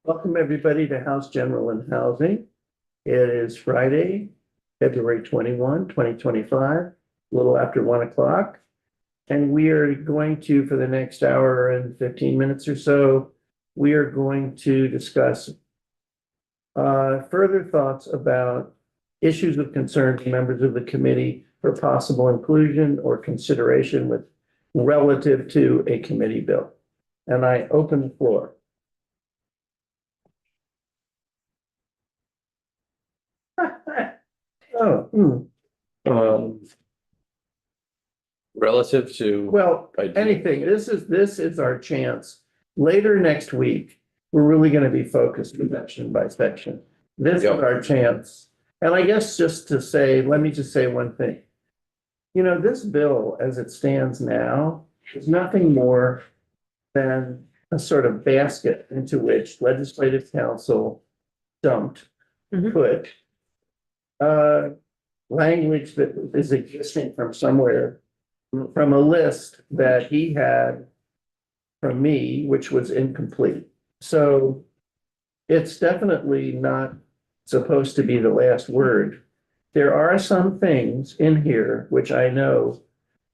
Welcome, everybody, to House General and Housing. It is Friday, February 21, 2025, a little after 1 o'clock. And we are going to, for the next hour and 15 minutes or so, we are going to discuss further thoughts about issues of concern to members of the committee for possible inclusion or consideration with relative to a committee bill. And I open the floor. Oh, Relative to, well, anything, this is our chance. Later next week, we're really gonna be focused section by section. This is Yep. our chance. And I guess just to say, let me just say one thing. You know, this bill, as it stands now, is nothing more than a sort of basket into which legislative council dumped, put language that is existing from somewhere, from a list that he had from me, which was incomplete. So it's definitely not supposed to be the last word. There are some things in here which I know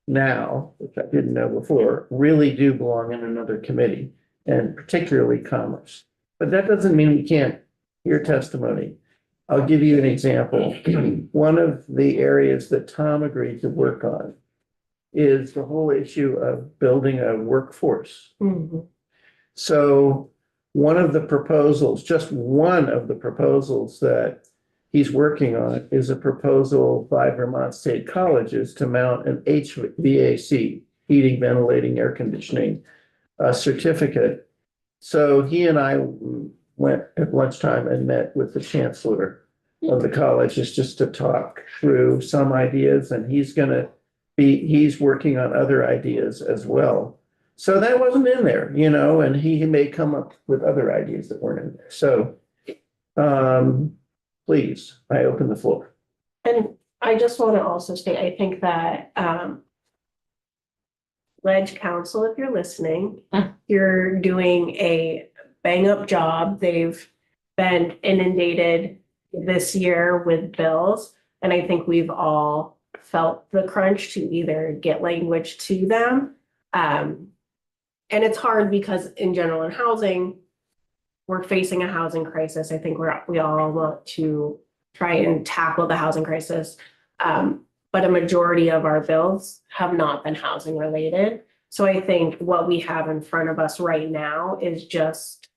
now, which I didn't know before, really do belong in another committee, and particularly commerce. But that doesn't mean we can't hear testimony. I'll give you an example. One of the areas that Tom agreed to work on is the whole issue of building a workforce. So one of the proposals, just one of the proposals that he's working on is a proposal by Vermont State Colleges to mount an HVAC, heating, ventilating, air conditioning, certificate. So he and I went at lunchtime and met with the chancellor of the colleges just to talk through some ideas, and he's working on other ideas as well. So that wasn't in there, you know, and he may come up with other ideas that weren't in there. So please, I open the floor. And I just want to also state, I think that Ledge Council, if you're listening, you're doing a bang up job. They've been inundated this year with bills. And I think we've all felt the crunch to either get language to them. And it's hard because in general in housing, we're facing a housing crisis. I think we all want to try and tackle the housing crisis. But a majority of our bills have not been housing related. So I think what we have in front of us right now is just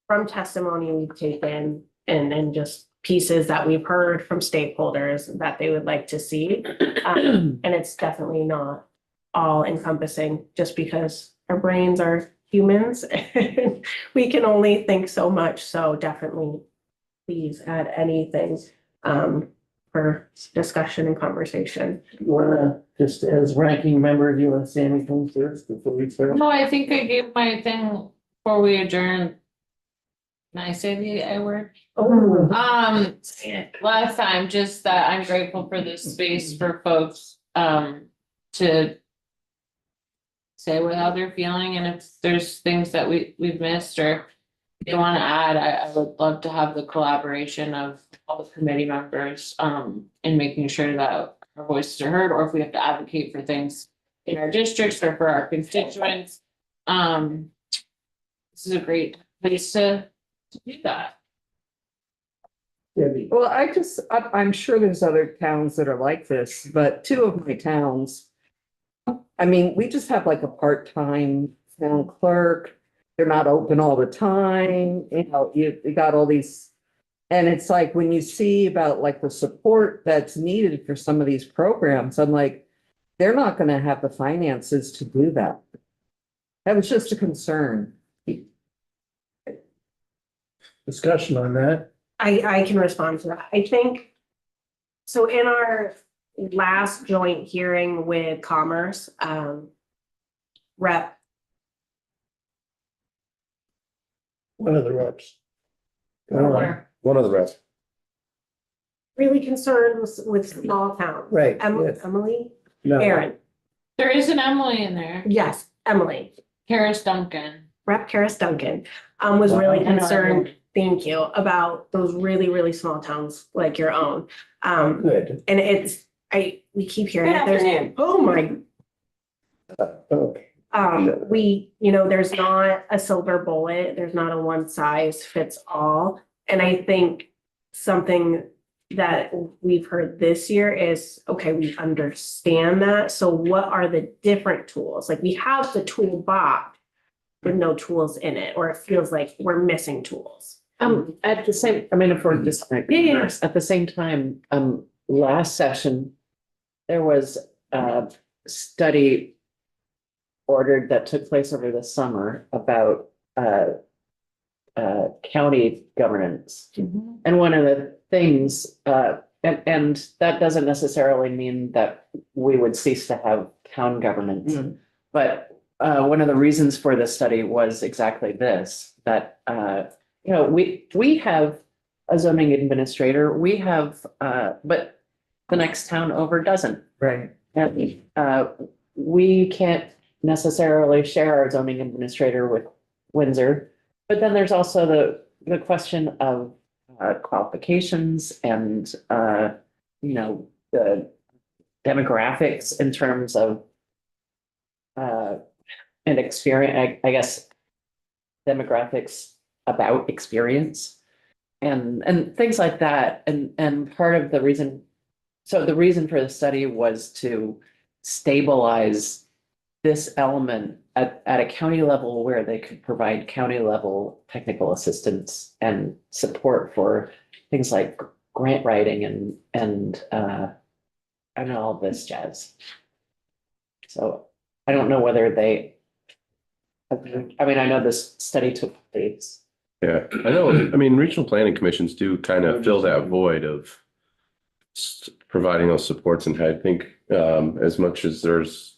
from testimony we've taken and just pieces that we've heard from stakeholders that they would like to see. And it's definitely not all encompassing just because our brains are humans and we can only think so much. So definitely please add anything for discussion and conversation. You wanna, just as ranking member, do you want to say anything first before we start? No, I think I gave my thing before we adjourn. Can I say the I word? Oh, Last time, just that I'm grateful for this space for folks, to say what how they're feeling, and if there's things that we've missed or they want to add, I would love to have the collaboration of all the committee members, in making sure that our voices are heard, or if we have to advocate for things in our districts or for our constituents. This is a great place to do that. Debbie. Well, I'm sure there's other towns that are like this, but two of my towns. I mean, we just have like a part-time town clerk. They're not open all the time, you know, you got all these. And it's like, when you see about like the support that's needed for some of these programs, I'm like, they're not gonna have the finances to do that. That was just a concern. Discussion on that. I can respond to that. I think, so in our last joint hearing with Commerce, Rep. One of the reps. Miller one of the rest. really concerned with small towns. Right, yes. Emily, No. Aaron, There is an Emily in there, yes, Emily. Karis Duncan. Rep Karis Duncan, was really Wow. concerned, thank you, about those really, really small towns like your own. Good. And it's, we keep hearing Good it, there's, afternoon. oh my, Okay. there's not a silver bullet, there's not a one size fits all. And I think something that we've heard this year is, okay, we understand that. So what are the different tools? Like we have the toolbox with no tools in it, or it feels like we're missing tools. At the same, I mean, if we're just, Yeah. at the same time, last session, there was a study ordered that took place over the summer about, county governance. And one of the things, and that doesn't necessarily mean that we would cease to have town governments. But one of the reasons for this study was exactly this, that we have a zoning administrator, we have, but the next town over doesn't. Right. And we can't necessarily share our zoning administrator with Windsor. But then there's also the question of qualifications and the demographics in terms of and experience, I guess, demographics about experience and things like that. And part of the reason, so the reason for the study was to stabilize this element at a county level where they could provide county level technical assistance and support for things like grant writing and all this jazz. So I don't know whether they, I mean, I know this study took place. Yeah, I know. I mean, regional planning commissions do kind of fill that void of providing those supports. And I think as much as there's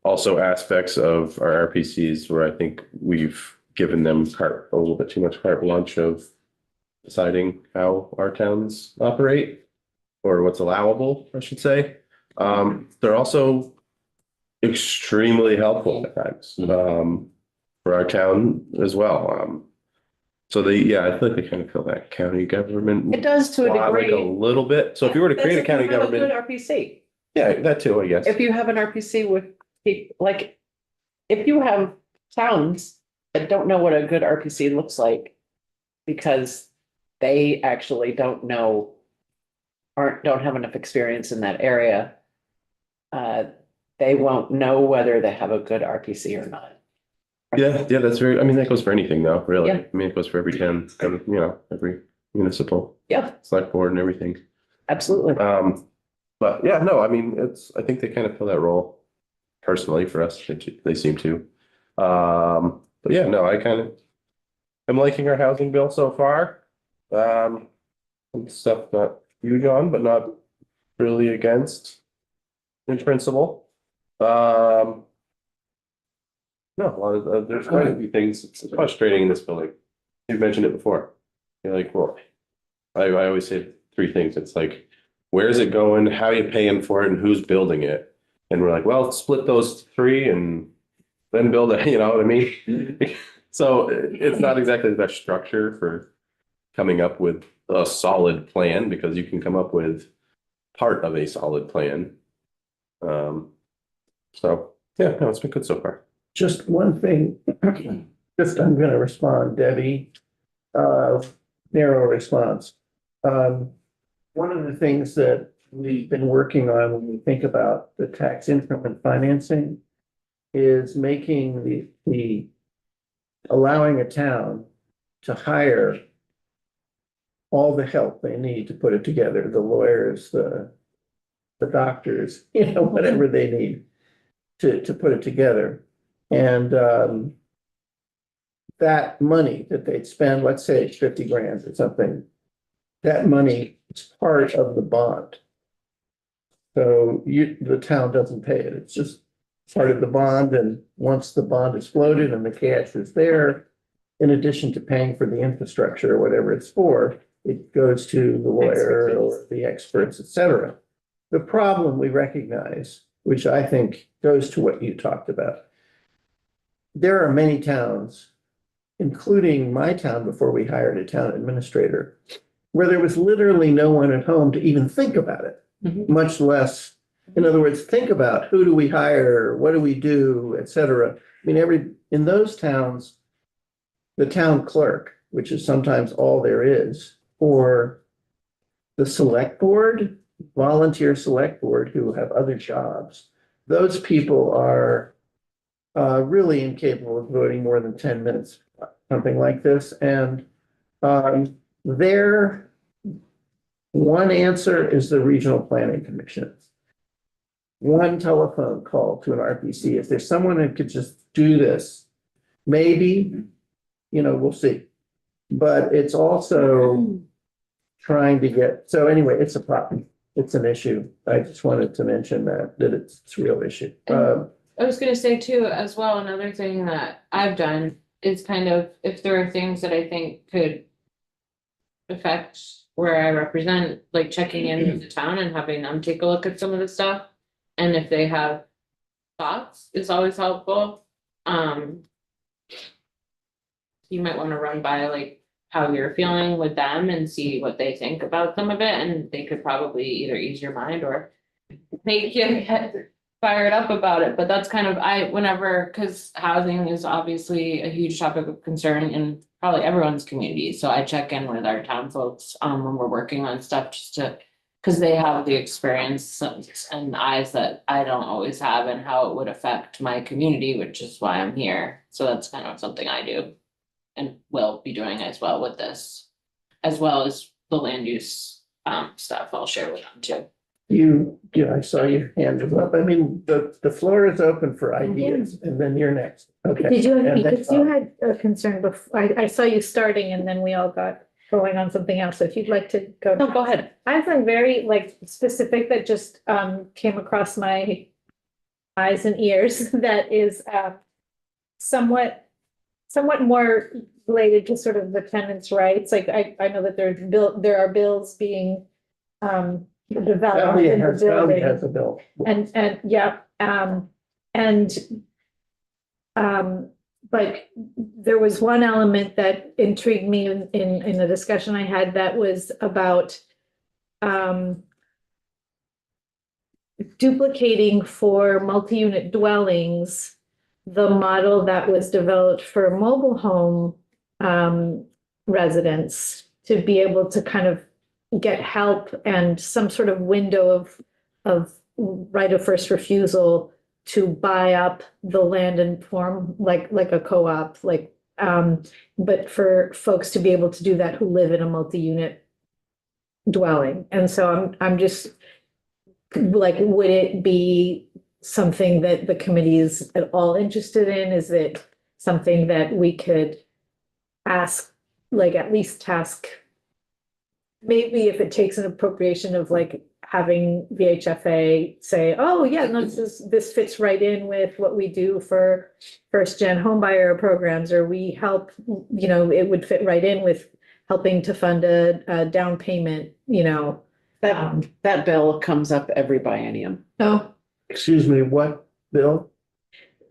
also aspects of our RPCs where I think we've given them a little bit too much carte blanche of deciding how our towns operate or what's allowable, I should say. They're also extremely helpful at times for our town as well. So I feel like they kind of fill that county government. It does to a like a degree. little bit. So if you were to create a county government, Good RPC. yeah, that too, I guess. If you have an RPC with, like, if you have towns that don't know what a good RPC looks like because they actually don't know, don't have enough experience in that area, they won't know whether they have a good RPC or not. Yeah, that's very, I mean, that goes for anything though, really. Yeah. I mean, it goes for every town, every municipal Yeah, select board and everything. absolutely. But yeah, no, I mean, I think they kind of fill that role personally for us. They seem to. But yeah, no, I'm liking our housing bill so far. Some stuff not huge on, but not really against in principle. No, a lot of, there's quite a few things. It's frustrating in this building. You've mentioned it before. You're like, well, I always say three things. It's like, where is it going? How are you paying for it? And who's building it? And we're like, well, split those three and then build it, you know what I mean? So it's not exactly the best structure for coming up with a solid plan because you can come up with part of a solid plan. So yeah, no, it's been good so far. Just one thing, I'm gonna respond, Debbie, narrow response. One of the things that we've been working on when we think about the tax increment financing is making the allowing a town to hire all the help they need to put it together, the lawyers, the doctors, whatever they need to put it together. And that money that they'd spend, let's say it's 50 grand or something, that money is part of the bond. So the town doesn't pay it. It's just part of the bond. And once the bond is floated and the cash is there, in addition to paying for the infrastructure or whatever it's for, it goes to the lawyer or the experts, et cetera. The problem we recognize, which I think goes to what you talked about, there are many towns including my town before we hired a town administrator, where there was literally no one at home to even think about it, Mhm. much less, in other words, think about who do we hire, what do we do, et cetera. I mean, in those towns, the town clerk, which is sometimes all there is, or the select board, volunteer select board who have other jobs, those people are really incapable of devoting more than 10 minutes, something like this. And their one answer is the regional planning commission. One telephone call to an RPC. If there's someone who could just do this, maybe, we'll see. But it's also trying to get, so anyway, it's a problem. It's an issue. I just wanted to mention that it's a real issue. I was gonna say too, as well, another thing that I've done is kind of, if there are things that I think could affect where I represent, like checking in with the town and having them take a look at some of the stuff. And if they have thoughts, is always helpful. You might wanna run by like how you're feeling with them and see what they think about some of it, and they could probably either ease your mind or make you get fired up about it. But that's kind of, cause housing is obviously a huge topic of concern in probably everyone's community, so I check in with our town folks when we're working on stuff, just to, cause they have the experience and eyes that I don't always have, and how it would affect my community, which is why I'm here. So that's kind of something I do and will be doing as well with this, as well as the land use stuff I'll share with them too. I saw your hand was up. I mean, the floor is open for ideas, and then you're next. Okay. Did you have any, And then- because you had a concern before, I saw you starting and then we all got going on something else, so if you'd like to go. No, go ahead. I have something very like specific that just came across my eyes and ears that is somewhat more related to sort of the tenants' rights. Like I know that there are bills being developed Valley in the has building. a bill. And yeah, but there was one element that intrigued me in the discussion I had that was about duplicating for multi-unit dwellings the model that was developed for mobile home residents, to be able to kind of get help and some sort of window of right of first refusal to buy up the land and form like a co-op, but for folks to be able to do that who live in a multi-unit dwelling. And so I'm just like, would it be something that the committee is at all interested in? Is it something that we could ask, like at least task, maybe if it takes an appropriation of like having VHFA say, oh yeah, no, this fits right in with what we do for first gen homebuyer programs, or we help, it would fit right in with helping to fund a down payment, That bill comes up every biennium. Oh, Excuse me, what bill?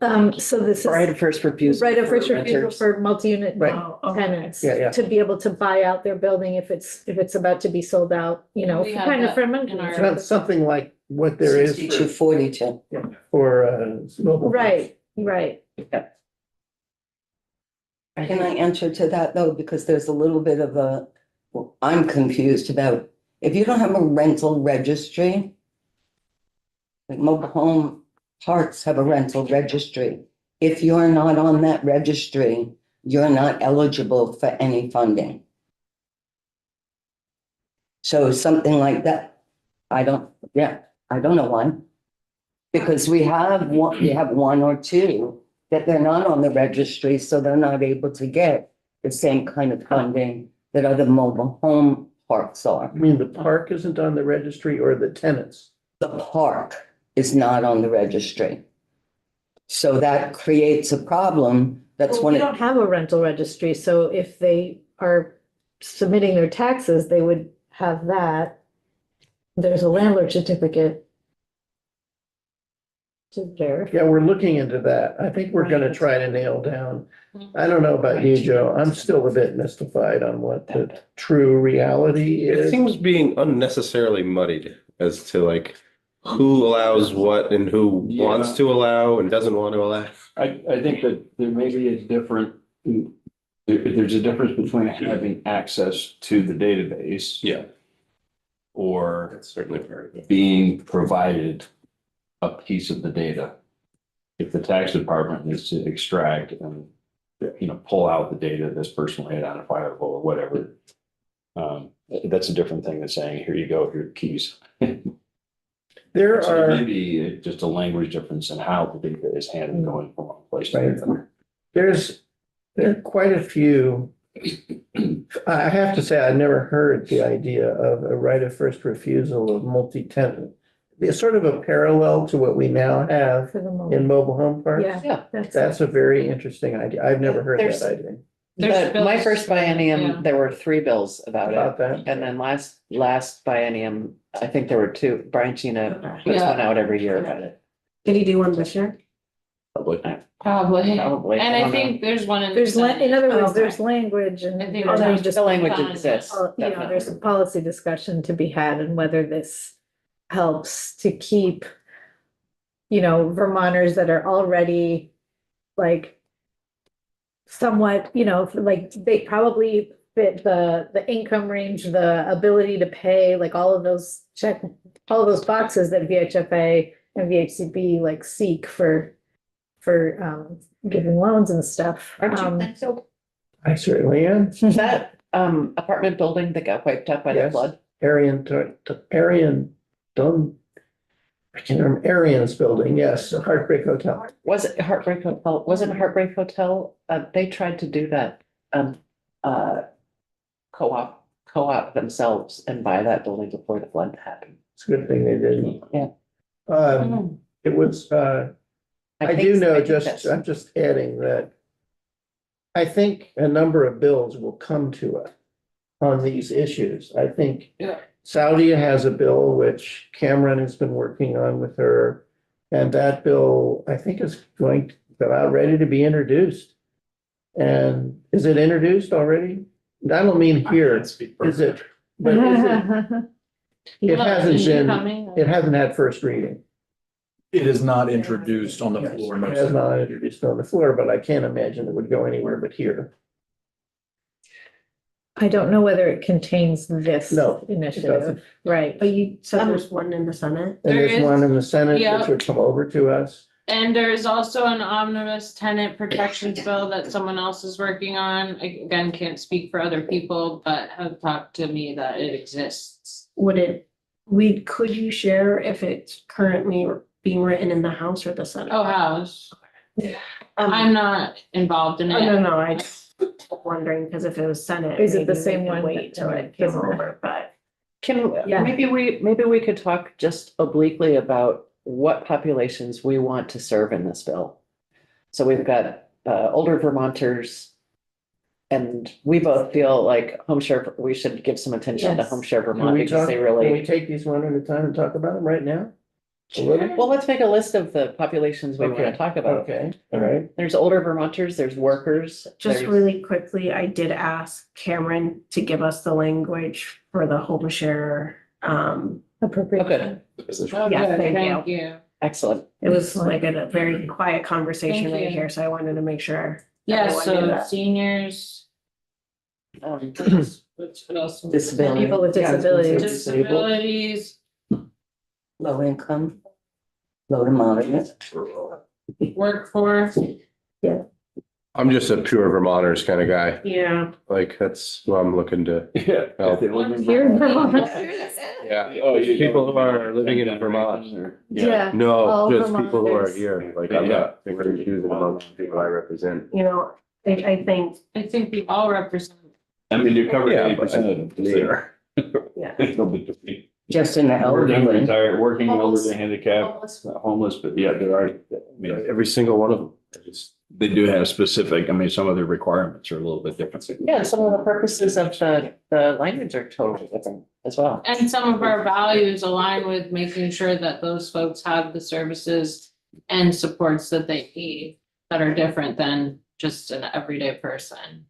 so this is Right of first refusal. right of first for refusal renters. for multi-unit Right. tenants. Yeah, yeah. To be able to buy out their building if it's about to be sold out, We have kind of that from. in our- It's not something like what there is 6242. for mobile. Right, right. Can I answer to that though? Because there's a little bit of I'm confused about, if you don't have a rental registry, like mobile home parks have a rental registry. If you're not on that registry, you're not eligible for any funding. So something like that, I don't know why. Because we have one or two that they're not on the registry, so they're not able to get the same kind of funding that other mobile home parks are. I mean, the park isn't on the registry, or the tenants? The park is not on the registry. So that creates a problem. That's Well, when we it, don't have a rental registry, so if they are submitting their taxes, they would have that. There's a landlord certificate. To verify. Yeah, we're looking into that. I think we're gonna try to nail down. I don't know about you, Joe. I'm still a bit mystified on what the true reality It is. seems being unnecessarily muddied as to like who allows what and who wants to allow and doesn't want to allow. I think that there may be a there's a difference between having access to the database. Yeah, Or that's certainly part of it. being provided a piece of the data. If the tax department is to extract and, pull out the data that's personally identifiable or whatever. That's a different thing than saying, here you go, here are the keys. There So there may are, be just a language difference in how the data is handled going from one place to Right. another. there are quite a few. I have to say, I never heard the idea of a right of first refusal of multi-tenant. It's sort of a parallel to what we now have For the in moment. mobile home parks. Yeah. Yeah. That's a very interesting idea. I've never heard that There's- idea There's But my bills, first yeah. biennium, there were 3 bills about about it. that. And then last biennium, I think there were 2. Brian Chena puts Yeah. one out every year about it. Did he do one this year? Public. Probably. Probably. And I I don't think there's one in. There's, in other words, Okay. there's language and I think there's there's just, The language Fine. exists. there's a policy discussion to be had and whether this helps to keep, Vermonters that are already like somewhat, like they probably fit the income range, the ability to pay, like all of those boxes that VHFA and VHCB like seek for giving loans and stuff. Aren't you thankful? I certainly am. That apartment building that got wiped out by the Yes. flood? Arian Dunn. I can't remember, Arian's building, yes, Heartbreak Hotel. Was it Heartbreak Hotel? Wasn't Heartbreak Hotel? They tried to do that. Co-op themselves and buy that building before the flood happened. It's a good thing they didn't. Yeah. It was, I think- do know, think just, that's- I'm just adding that I think a number of bills will come to us on these issues. I think Yeah. Saudi has a bill which Cameron has been working on with her. And that bill, I think, is about ready to be introduced. And is it introduced already? I don't mean here, is it? But is it? It hasn't been, it hasn't had first reading. It is not introduced on the floor. It has not introduced on the floor, but I can't imagine it would go anywhere but here. I don't know whether it contains this No, it doesn't. initiative, right? But you said there's one in the Senate? And There there's is- one in the Senate yeah. which would come over to us. And there's also an omnibus tenant protections bill that someone else is working on. Again, can't speak for other people, but have talked to me that it exists. Could you share if it's currently being written in the House or the Senate? Oh, house. Um, I'm not involved in No, it. I just wondering, because if it was Senate. Is it the maybe we same could one Wait till that it came doesn't- over, but Yeah, maybe we could talk just obliquely about what populations we want to serve in this bill. So we've got older Vermonters. And we both feel like Home Share, we should give some attention to Yes. Home Share Can Vermont we because talk, they can we really. take these one at a time and talk about them right now? A little? Well, let's make a list of the populations we want Okay. to talk about. Okay, all right. There's older Vermonters, there's workers. just there's- really quickly, I did ask Cameron to give us the language for the home share. Appropriate. Okay, Yeah, thank you. excellent. It was like a very quiet conversation Thank right you. here, so I wanted to make sure. Yeah, Everyone knew so that. seniors. Um, What else? Disability. People with Yeah, I was gonna say disabilities. Disabilities, Low income, low to moderate. workforce. I'm just a pure Vermonters kind of guy. Yeah. Like that's who I'm looking to. Yeah. Oh. If they live in Here in Vermont. Vermont. Yeah. Oh, you- People who are living in Vermont. Yeah. No, All just people who are Vermonters. here. Like I'm not figuring choosing among the people I represent. I think, I think we all represent. I mean, you covered Yeah, 80% of them there. yeah. No big deal. Just in the Working, elderly. retired, working, Homeless. elderly, handicapped, not homeless, but yeah, there are, I mean, Every single one of them. they do have specific, I mean, some of the requirements are a little bit different. Yeah, some of the purposes of the language are totally different as well. And some of our values align with making sure that those folks have the services and supports that they need that are different than just an everyday person.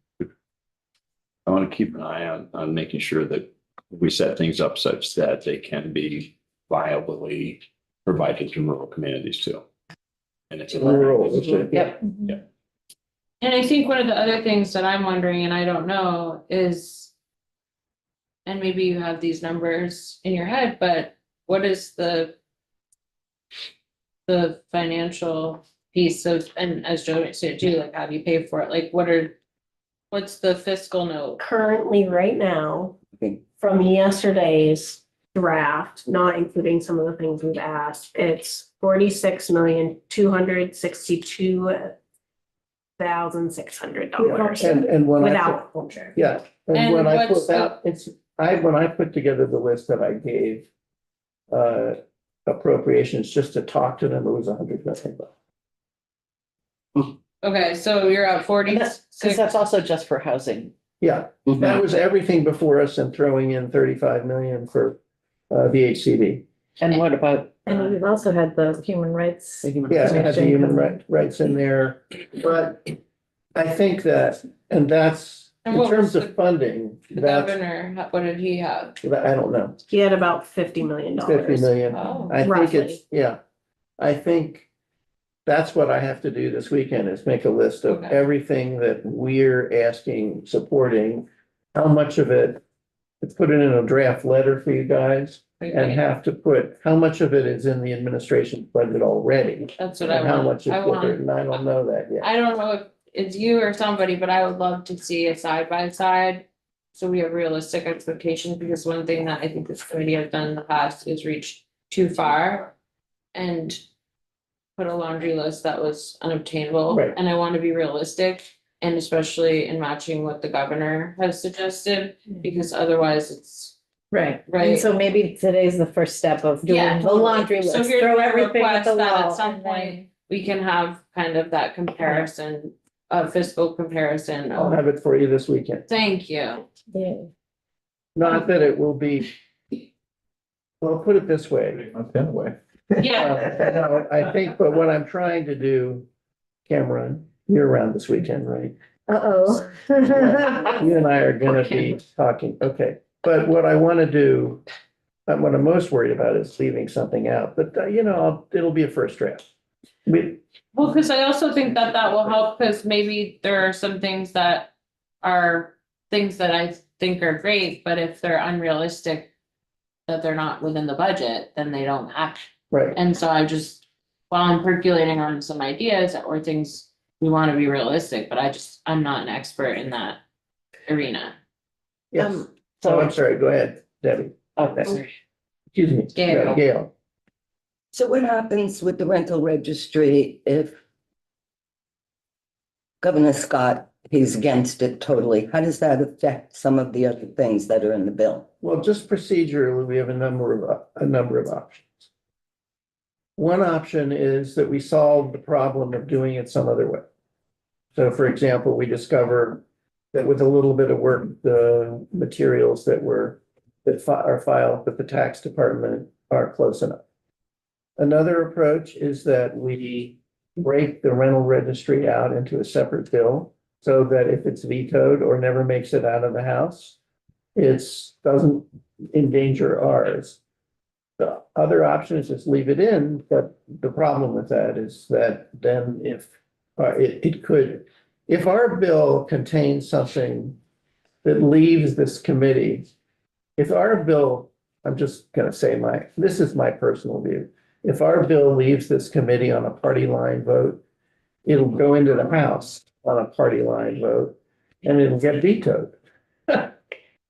I want to keep an eye on making sure that we set things up such that they can be viably provided to rural communities too. And it's. Rural, Yep. And I think one of the other things that I'm wondering, and I don't know, is, and maybe you have these numbers in your head, but what is the financial piece of, and as Joe said too, like, how do you pay for it? Like, what's the fiscal note? Currently, right now, Okay. from yesterday's draft, not including some of the things we've asked, it's 46,262,600 And when I, without home share. yeah, and And when I what's put that, when I put together the list that I gave appropriations just to talk to them, it was $100 million. Okay, so you're at Because that's 46. also just for housing. Yeah, that was everything before us and throwing in 35 million for VHCD. And what about? And we've also had the human rights. the human Yeah, rights it has the commission? human rights in there, but I think that, and that's, And in what terms was of funding, The that's, governor, what did he have? I don't know, He had about $50 million. 50 million. Oh, I think Roughly. it's, yeah, I think that's what I have to do this weekend is make a list of Okay. everything that we're asking, supporting. How much of it, let's put it in a draft letter for you guys and have to put, how much of it is in the administration budget already? that's what I And how want. much is I different, want, and I don't know that yet. I don't know if it's you or somebody, but I would love to see a side by side. So we have realistic expectations, because one thing that I think this committee has done in the past is reach too far. And put a laundry list that was unobtainable, Right. and I want to be realistic. And especially in matching what the governor has suggested, because otherwise it's, Right. Right. And so maybe today's the first step of Yeah, doing the totally. laundry So list, here's throw my everything at request the that at wall. some and then- point we can have kind of that comparison, fiscal comparison. I'll have it for you this weekend. Thank you. Yeah. Not that it will be. Well, put it this way. My pen away. Yeah, No, I think, but what I'm trying to do, Cameron, you're around this weekend, right? Uh-oh. You and I are gonna be talking, okay, but what I wanna do, what I'm most worried about is leaving something out, but it'll be a first draft. well, because I also think that that will help, because maybe there are some things that are things that I think are great, but if they're unrealistic, that they're not within the budget, then they don't act. Right, And so I just, while I'm percolating on some ideas or things, we want to be realistic, but I'm not an expert in that arena. yes, Um, so I'm So, sorry, go ahead, Debbie, oh, sorry. excuse me. Gail. Gail, So what happens with the rental registry if Governor Scott, he's against it totally? How does that affect some of the other things that are in the bill? well, just procedurally, we have a number of options. One option is that we solve the problem of doing it some other way. So for example, we discover that with a little bit of work, the materials that are filed with the tax department are close enough. Another approach is that we break the rental registry out into a separate bill so that if it's vetoed or never makes it out of the House, it doesn't endanger ours. The other option is just leave it in, but the problem with that is that then if if our bill contains something that leaves this committee, if our bill, I'm just gonna say this is my personal view. If our bill leaves this committee on a party line vote, it'll go into the House on a party line vote and it'll get vetoed.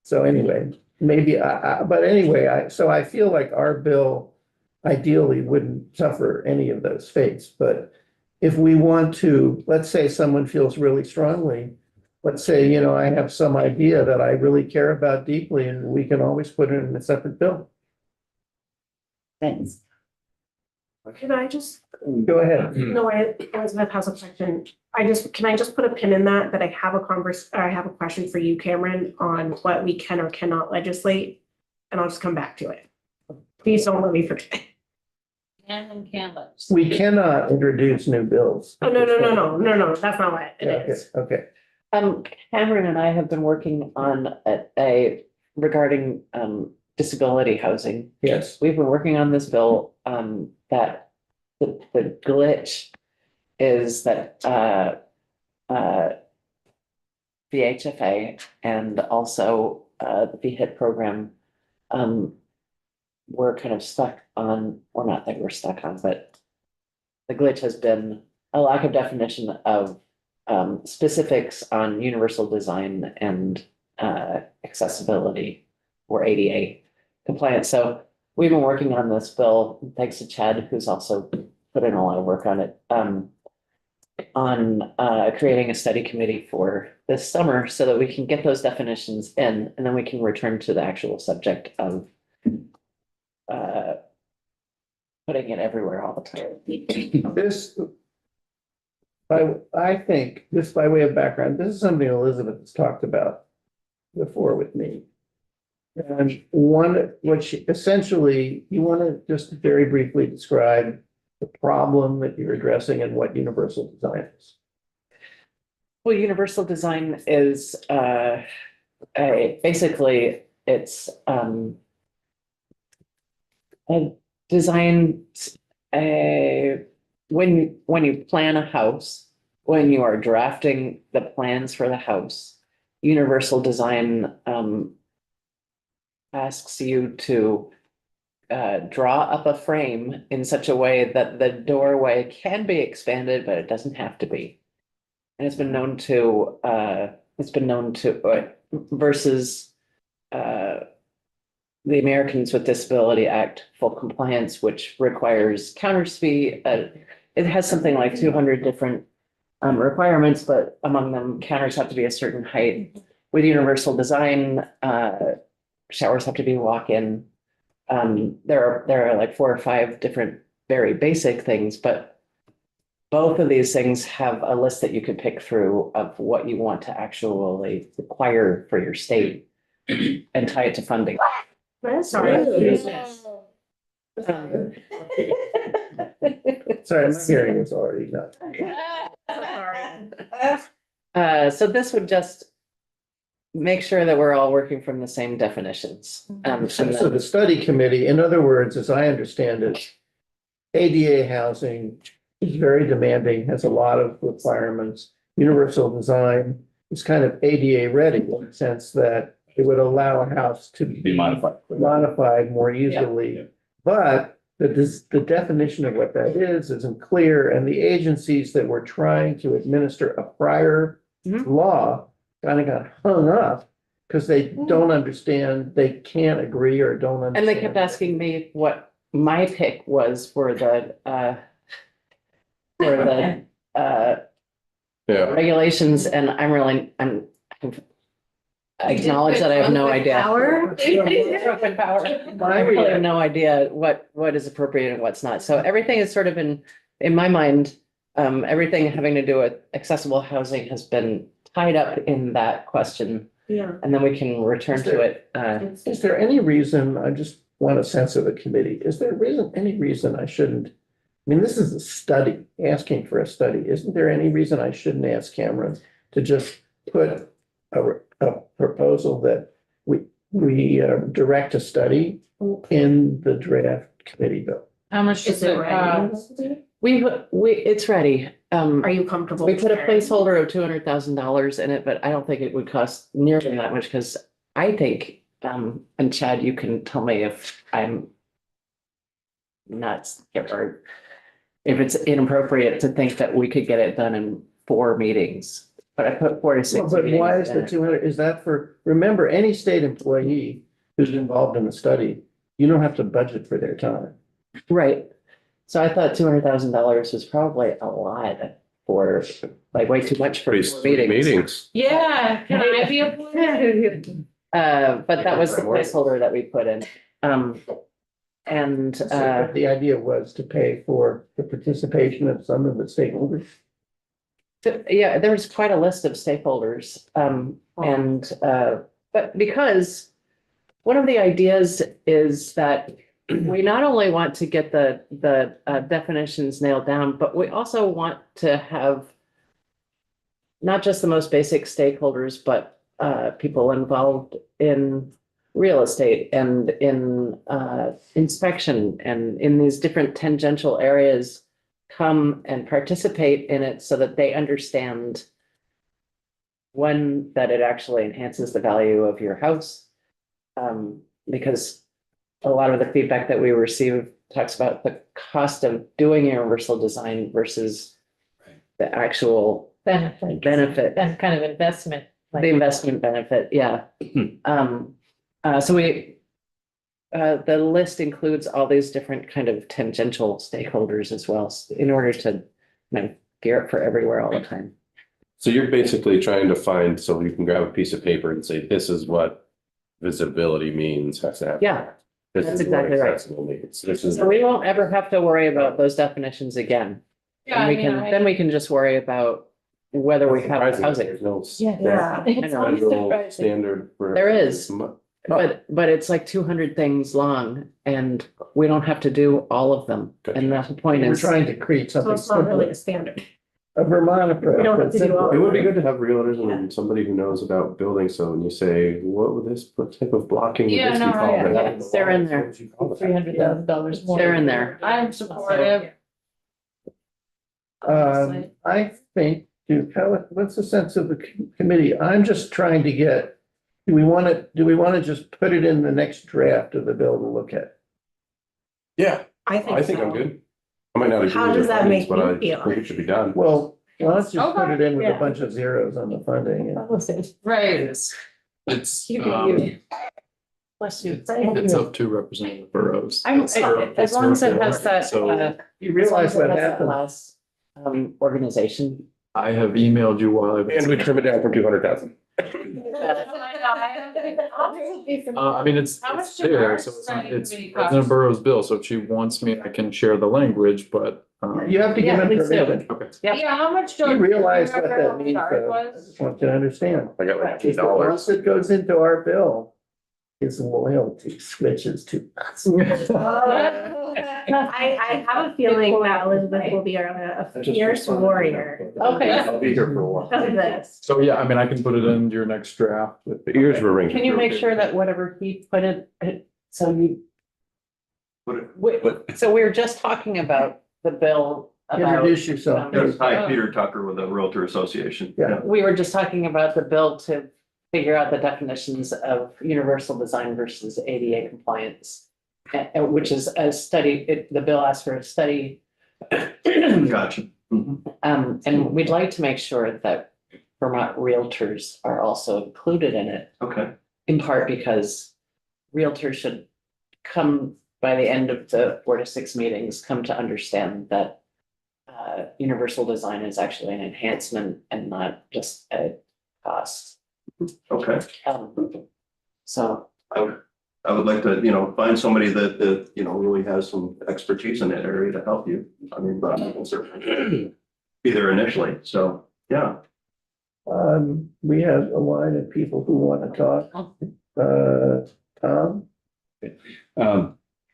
So anyway, maybe but anyway, so I feel like our bill ideally wouldn't suffer any of those fates, but if we want to, let's say someone feels really strongly, let's say, I have some idea that I really care about deeply, and we can always put it in a separate bill. Thanks. Can I just, Go ahead. no, Elizabeth has a question. Can I just put a pin in that I have I have a question for you, Cameron, on what we can or cannot legislate? And I'll just come back to it. Please don't let me forget. And canvas. We cannot introduce new bills. Oh, no, that's not what Yeah, it okay, is. okay. Cameron and I have been working on a regarding disability housing. Yes, We've been working on this bill, that the glitch is that, the HFA and also, the VHIT program, we're kind of stuck on, or not that we're stuck on, but the glitch has been a lack of definition of, specifics on universal design and, accessibility or ADA compliance. So we've been working on this bill, thanks to Chad, who's also put in a lot of work on it, on creating a study committee for this summer so that we can get those definitions in, and then we can return to the actual subject of putting it everywhere all the time. this. I think, just by way of background, this is something Elizabeth has talked about before with me. And one, which essentially, you want to just very briefly describe the problem that you're addressing and what universal design is. Well, universal design is basically it's a design when you plan a house, when you are drafting the plans for the house, universal design asks you to draw up a frame in such a way that the doorway can be expanded, but it doesn't have to be. And it's been known to versus the Americans with Disability Act full compliance, which requires counters to be, it has something like 200 different requirements, but among them counters have to be a certain height. With universal design, showers have to be walk-in. There are like 4 or 5 different very basic things, but both of these things have a list that you could pick through of what you want to actually require for your state and tie it to funding. Sorry. Sorry, my hearing is already not. So this would just make sure that we're all working from the same definitions. So the study committee, in other words, as I understand it, ADA housing is very demanding, has a lot of requirements. Universal design is kind of ADA ready in the sense that it would allow a house to Be modified. modified more easily. But the definition of what that is isn't clear, and the agencies that were trying to administer a prior law kind of got hung up because they don't understand, they can't agree or don't understand. And they kept asking me what my pick was for the Yeah. regulations, and I acknowledge that I have no idea. Open power. I really have no idea what is appropriate and what's not. So everything is sort of in my mind, everything having to do with accessible housing has been tied up in that question, Yeah. and then we can return to it. Is there any reason, I just want a sense of the committee, is there any reason I shouldn't? I mean, this is a study, asking for a study. Isn't there any reason I shouldn't ask Cameron to just put a proposal that we direct a study in the draft committee bill? How much Is does it it cost? ready? It's ready. Are you comfortable? We put a sharing? placeholder of $200,000 in it, but I don't think it would cost nearly that much, because I think, and Chad, you can tell me if I'm nuts or if it's inappropriate to think that we could get it done in 4 meetings. But I put 4 to 6 But why meetings is in the it. 200, is that for, remember, any state employee who's involved in a study, you don't have to budget for their time. Right. So I thought $200,000 was probably a lot for, like, way too much for 4 Three meetings. meetings. Yeah, can I be a part? But that was the placeholder that we put in. And So the idea was to pay for the participation of some of the stakeholders. yeah, there was quite a list of stakeholders. But because one of the ideas is that we not only want to get the definitions nailed down, but we also want to have not just the most basic stakeholders, but people involved in real estate and in inspection and in these different tangential areas come and participate in it so that they understand one, that it actually enhances the value of your house. Because a lot of the feedback that we receive talks about the cost of doing universal design versus the actual benefit. And kind of investment. The investment benefit, yeah. So the list includes all these different kind of tangential stakeholders as well, in order to, you know, gear it for everywhere all the time. So you're basically trying to find, so you can grab a piece of paper and say, this is what visibility means, has to happen. Yeah, This that's is what exactly right. accessible means. This is. so we won't ever have to worry about those definitions again. Yeah, And I we mean, can, then we can just worry about whether we have Surprising, housing. There's no. Yeah. It's I know. federal surprising. standard for. There is. But it's like 200 things long and we don't have to do all of them. And the whole point We're is, trying to create So something it's not really simple, a standard. a Vermont approach. We don't have to do all It of would be good to have realtors and somebody who knows about building, so when you say, what would this, what type of blocking would Yeah, this be no, called? right, yeah, they're in there. What would you call that? $300,000 more. they're in there. I'm supportive. honestly. I think, what's the sense of the committee? I'm just trying to get, do we want to just put it in the next draft of the bill to look at? Yeah, I I think I'm good. I might not agree How with your does that findings, make but I you feel? think it should be done. Well, let's just put it in with a Yeah. bunch of zeros on the funding. and- Right. It's, You do you. Bless you. it's up to Representative Burrows. I'm, It's her- as it's long her as it bill. has that, So You realize what happened? last, organization. I have emailed you while I've. And we trim it down from 200,000. I mean, it's How much it's do there, our so it's study it's committee President cost? Burrows' bill, so if she wants me, I can share the language, but. You have to give Yeah, them please do. permission. Okay. Yeah, how much? You realize what that means, Charge though. I was? just want you to understand. I got like If $2. once it goes into our bill, his loyalty switches to us. I have a feeling that Elizabeth will be a fierce warrior Okay. I'll be here for a while. of this. So, yeah, I mean, I can put it in your next draft. The ears were ringing. Can you make sure that whatever he put in, so you. So we were just talking about the bill about, Introduce yourself. Yes, hi, Peter Tucker with the Realtor Association. Yeah. we were just talking about the bill to figure out the definitions of universal design versus ADA compliance. Which is a study, the bill asks for a study. Gotcha. And we'd like to make sure that Vermont realtors are also included in it, Okay. in part because realtors should come by the end of the 4 to 6 meetings, come to understand that universal design is actually an enhancement and not just a cost. Okay. So, I would like to, find somebody that, really has some expertise in that area to help you. I mean, but I can certainly be there initially. So, yeah. We have a line of people who want to talk. Tom?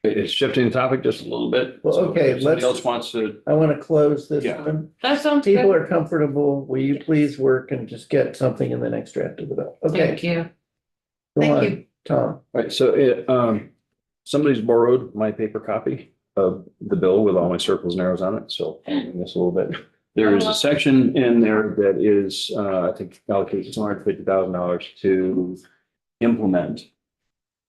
It's shifting the topic just a little bit. Well, So okay, if somebody let's- else wants to, I want to close this Yeah. one. That sounds People good. are comfortable. Will you please work and just get something in the next draft of the bill? Okay, Thank you. go Thank on, you. Tom. right, so somebody's borrowed my paper copy of the bill with all my circles and arrows on it, so I'm doing this a little bit. There is a section in there that is, I think allocates $250,000 to implement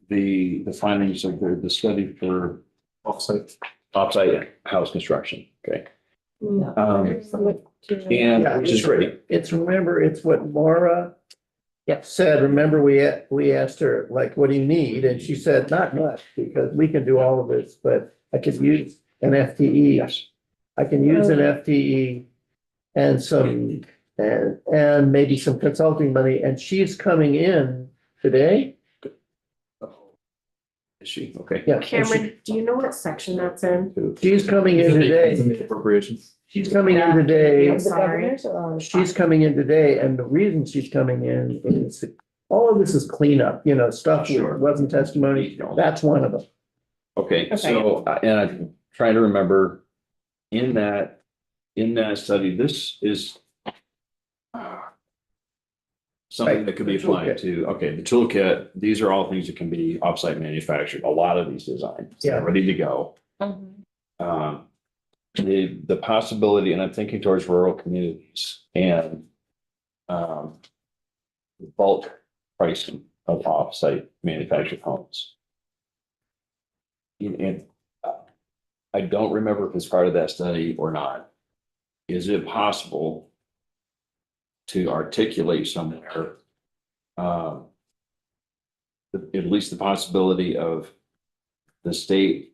the findings of the study for offsite house construction, okay? And, which is great. It's what Maura said. Remember, we asked her, like, what do you need? And she said, not much, because we can do all of this, but I could use an FTE. Yes. I can use an FTE and some, and maybe some consulting money, and she's coming in today. Is she? Okay. Yeah. Cameron, do you know what section that's in? She's coming in It's in today. the appropriations. She's coming in today. I'm sorry. She's coming in today, and the reason she's coming in is all of this is cleanup, stuff that Sure. wasn't testimony. That's one of them. Okay, so, and I'm trying to remember in that study, this is something that could be Right, the applied to, okay, the toolkit, these are all things that can be offsite manufactured, a lot of these designs. Yeah. They're ready to go. The possibility, and I'm thinking towards rural communities and bulk pricing of offsite manufactured homes. And I don't remember if it's part of that study or not. Is it possible to articulate somewhere at least the possibility of the state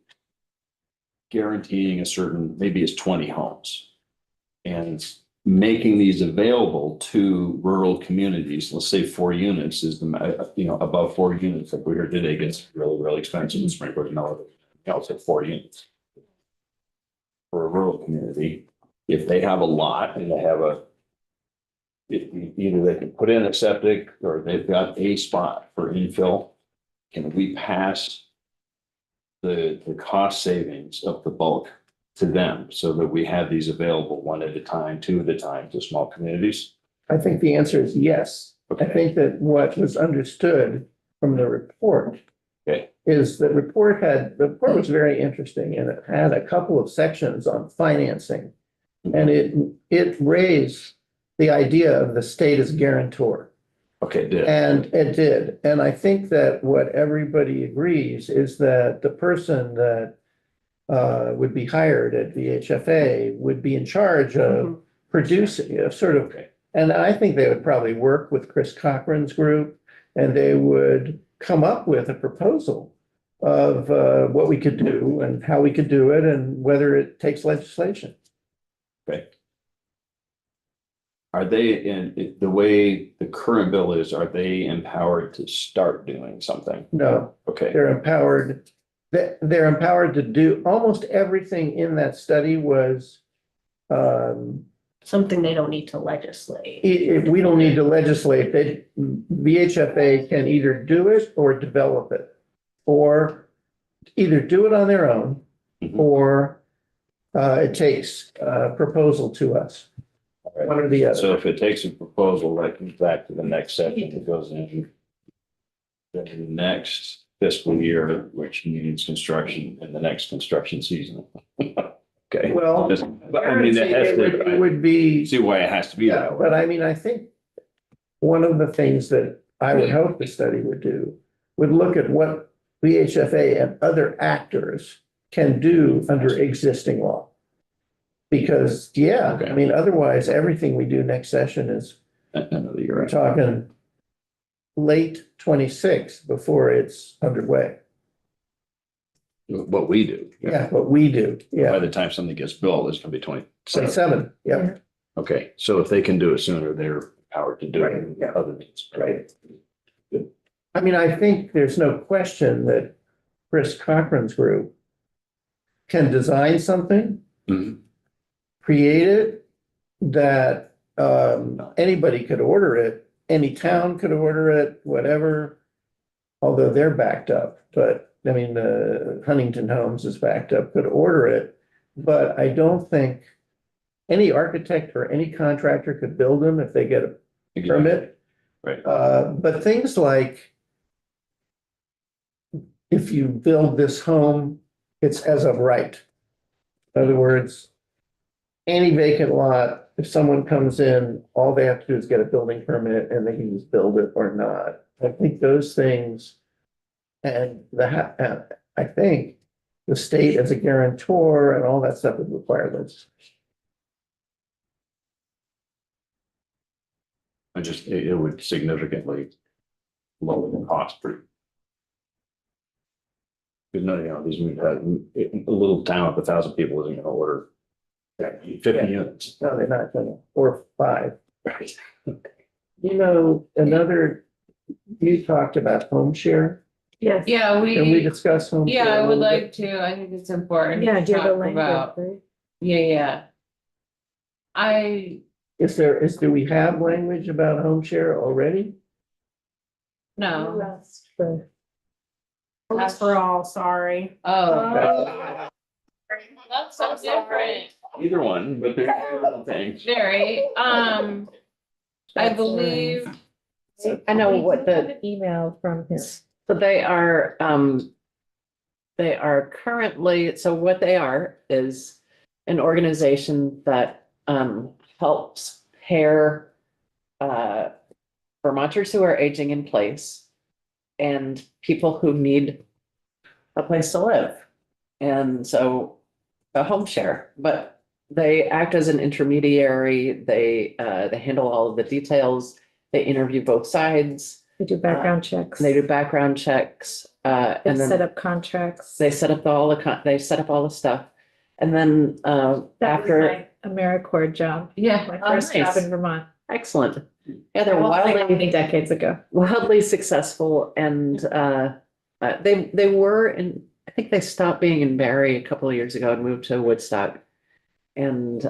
guaranteeing a certain, maybe it's 20 homes, and making these available to rural communities? Let's say 4 units is the, above 4 units, like we heard today, gets really, really expensive in Springfield, else at 4 units. For a rural community, if they have a lot and they have either they can put in a septic or they've got a spot for infill, can we pass the cost savings of the bulk to them so that we have these available 1 at a time, 2 at a time to small communities? I think the answer is yes. I Okay, think that what was understood from the report okay, is the report was very interesting, and it had a couple of sections on financing. And it raised the idea of the state as guarantor. okay, did. And it did. And I think that what everybody agrees is that the person that would be hired at VHFA would be in charge of producing, Okay. and I think they would probably work with Chris Cochran's group, and they would come up with a proposal of what we could do and how we could do it and whether it takes legislation. Okay. Are they in the way the current bill is, are they empowered to start doing something? No, Okay, they're empowered. They're empowered to do almost everything in that study was Something they don't need to legislate. we don't need to legislate. VHFA can either do it or develop it, or either do it on their own, Mhm. or it takes a proposal to us, all right. one or the So other. if it takes a proposal, that comes back to the next section that goes in the next fiscal year, which means construction in the next construction season. Okay. Well, But I mean, it has it would be. to, see why it has to be Yeah, that way. but I mean, I think one of the things that I would hope the study would do would look at what VHFA and other actors can do under existing law. Because, yeah, Okay. I mean, otherwise, everything we do next session is, Another year. we're talking late 26 before it's underway. What we do. Yeah, what we do, By yeah, the time something gets built, it's gonna be 27. 27, yeah, Okay, so if they can do it sooner, they're empowered to do it. Right, yeah. Other means. right. I mean, I think there's no question that Chris Cochran's group can design something, Mhm. create it, that anybody could order it, any town could order it, whatever. Although they're backed up, but I mean, the Huntington Homes is backed up, could order it. But I don't think any architect or any contractor could build them if they get a permit. Right. But things like if you build this home, it's as of right. In other words, any vacant lot, if someone comes in, all they have to do is get a building permit and they can just build it or not. I think those things and I think the state as a guarantor and all that stuff would require legislation. It would significantly lower the cost for. Because a little town of 1,000 people isn't gonna order 50 units. No, they're not gonna, or 5. Right. You talked about home share. Yes. Yeah, Can we discuss home? share yeah, I a would little bit? like to. I think it's important. Yeah, to do you have a talk language, about. right? Yeah. Do we have language about home share already? No, Rest for- That's for all, sorry. Oh. That's so different. Either one, but they're different things. Very, I believe, I know what the, Email from his. but they are currently, so what they are is an organization that helps pair Vermonters who are aging in place and people who need a place to live. And so a home share, but they act as an intermediary. They handle all of the details. They interview both sides. They do background checks. They do background checks. They And set then up contracts. they set up they set up all the stuff. And then That was after, my AmeriCorps job, yeah. my Oh, first job nice. in Vermont. excellent. Yeah, they're Well, like wildly, many decades ago. wildly successful and they were in, I think they stopped being in Barry a couple of years ago and moved to Woodstock. And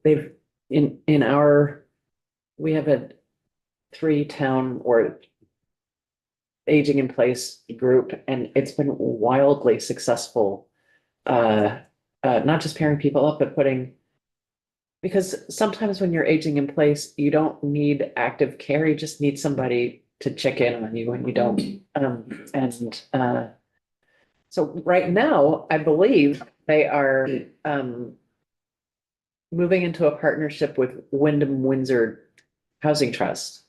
they've in our, we have a 3-town or aging in place group, and it's been wildly successful. Not just pairing people up, but because sometimes when you're aging in place, you don't need active care, you just need somebody to check in on you when you don't. So right now, I believe they are moving into a partnership with Wyndham Windsor Housing Trust.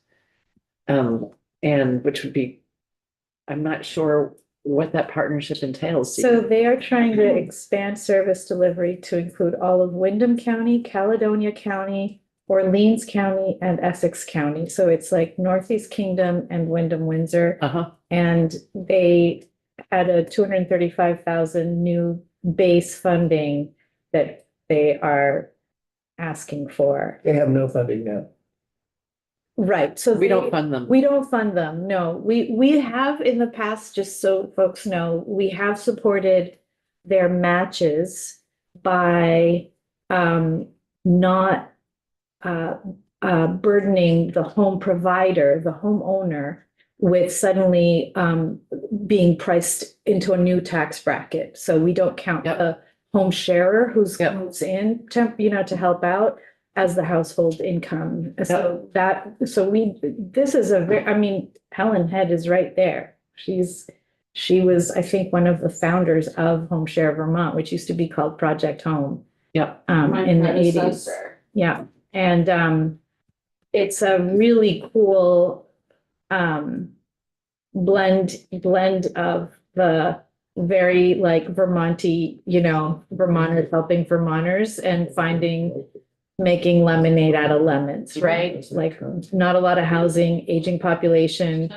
And which would be, I'm not sure what that partnership entails. So they are trying to expand service delivery to include all of Wyndham County, Caledonia County, Orleans County, and Essex County. So it's like Northeast Kingdom and Wyndham Windsor. Uh-huh. And they had a 235,000 new base funding that they are asking for. They have no funding now. Right, so We don't they- fund them. We don't fund them, no. We have in the past, just so folks know, we have supported their matches by not burdening the home provider, the homeowner, with suddenly being priced into a new tax bracket. So we don't count Yep. the home sharer who's Yep. comes in to help out as the household income. So this is a very, I mean, Helen Head is right there. She was, I think, one of the founders of Home Share Vermont, which used to be called Project Home. Yep. In the 80s. Yeah, and it's a really cool blend of the very like Vermonty, Vermonters helping Vermonters and making lemonade out of lemons, right? Like not a lot of housing, aging population,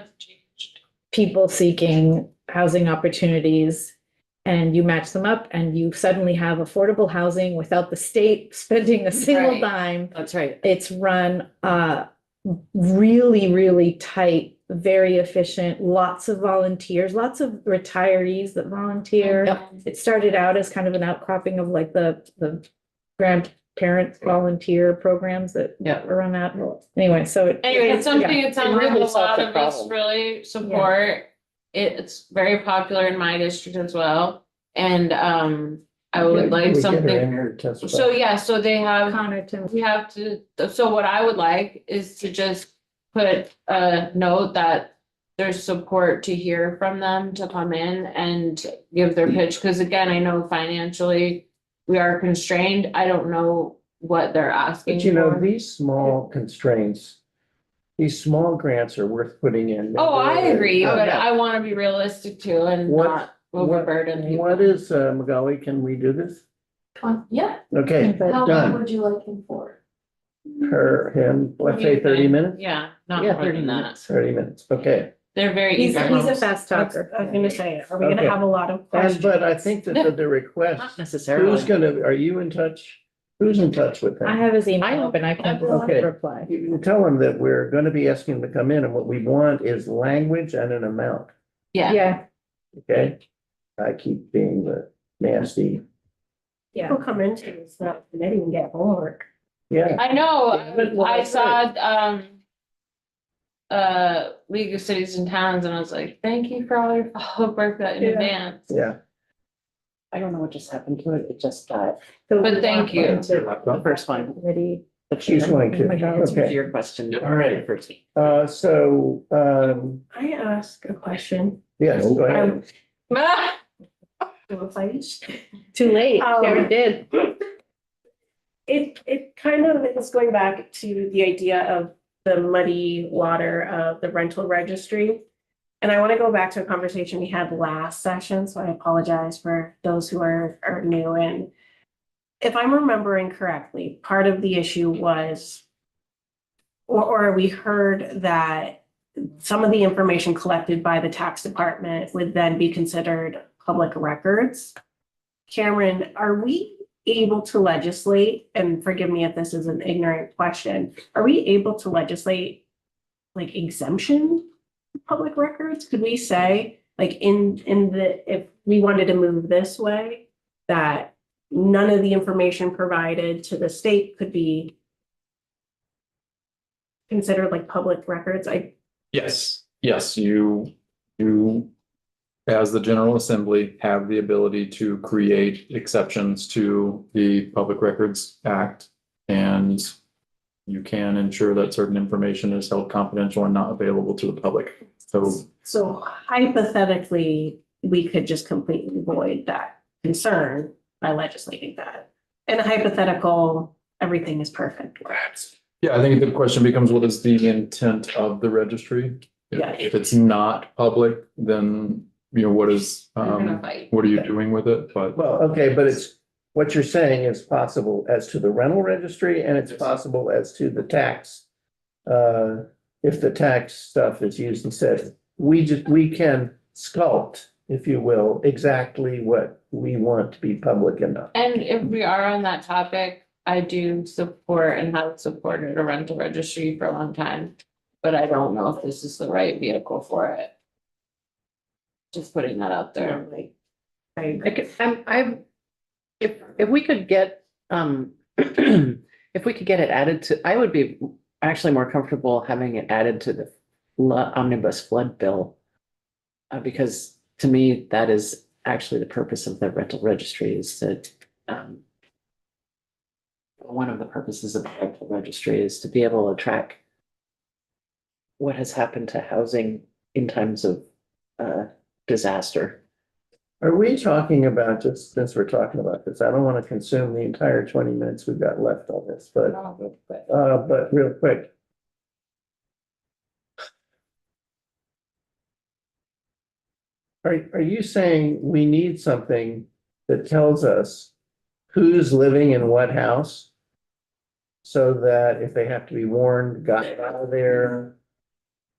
people seeking housing opportunities. And you match them up and you suddenly have affordable housing without the state spending a single Right. dime. That's right. It's run really, really tight, very efficient, lots of volunteers, lots of retirees that volunteer. Yep. It started out as kind of an outcropping of like the grandparent volunteer programs that Yep. were run out. Anyway, so. Anyway, it's something yeah. it sounds It like really a lot solved the of us problem. really support. It's very popular in my district as well. And I would like We get her in something, here to testify. so yeah, so they have, Connor, Tim. we have to, so what I would like is to just put a note that there's support to hear from them to come in and give their pitch, because again, I know financially we are constrained. I don't know what they're asking But for. these small constraints, these small grants are worth putting in. Oh, I agree, Oh, but yeah. I wanna be realistic too and What- not overburden people. What is, Magali, can we do this? Yeah, Okay, How done. would you like him for? Him, let's say 30 minutes? Yeah, not Yeah, more 30 than that. minutes. 30 minutes, okay. They're very He's eager. a fast That's- talker. I was gonna say, are we gonna Okay. have a lot of And, questions? but I think that the Not request, necessarily. who's gonna, are you in touch? Who's in touch with I him? have his I email don't- open. I can Okay. reply. You can tell him that we're gonna be asking him to come in and what we want is language and an amount, Yeah, Yeah, okay? I keep being the nasty, yeah. People come into this stuff and they didn't even get homework. yeah. I know, Yeah, but what I I saw, League of Cities and Towns and I was like, thank you for all your follow-up work in Yeah. advance. Yeah, I don't know what just happened to it. It just got But thank you. the first one. Committee. she's going to, To okay. your question. All right. First. So, I ask a question? yes, go ahead. Too late, Um, Karen did. It kind of is going back to the idea of the muddy water of the rental registry. And I want to go back to a conversation we had last session, so I apologize for those who are new. And if I'm remembering correctly, part of the issue was, or we heard that some of the information collected by the tax department would then be considered public records. Cameron, are we able to legislate, and forgive me if this is an ignorant question, are we able to legislate like exemption of public records? Could we say like in if we wanted to move this way, that none of the information provided to the state could be considered like public records? yes, you, as the General Assembly, have the ability to create exceptions to the Public Records Act. And you can ensure that certain information is held confidential and not available to the public. So hypothetically, we could just completely void that concern by legislating that. In a hypothetical, everything is perfect. Yeah, I think the question becomes, what is the intent of the registry? Yeah. If it's not public, then, what is, We're gonna fight. what are you doing with it? But Well, okay, but it's, what you're saying is possible as to the rental registry and it's possible as to the tax. If the tax stuff is used and said, we can sculpt, if you will, exactly what we want to be public enough. And if we are on that topic, I do support and have supported a rental registry for a long time. But I don't know if this is the right vehicle for it. Just putting that out there. If we could get, if we could get it added to, I would be actually more comfortable having it added to the omnibus flood bill. Because to me, that is actually the purpose of the rental registry is that, one of the purposes of the rental registry is to be able to track what has happened to housing in times of, disaster. Are we talking about, just since we're talking about this, I don't want to consume the entire 20 minutes we've got left on this, but real quick. Are you saying we need something that tells us who's living in what house? So that if they have to be warned, got out of there?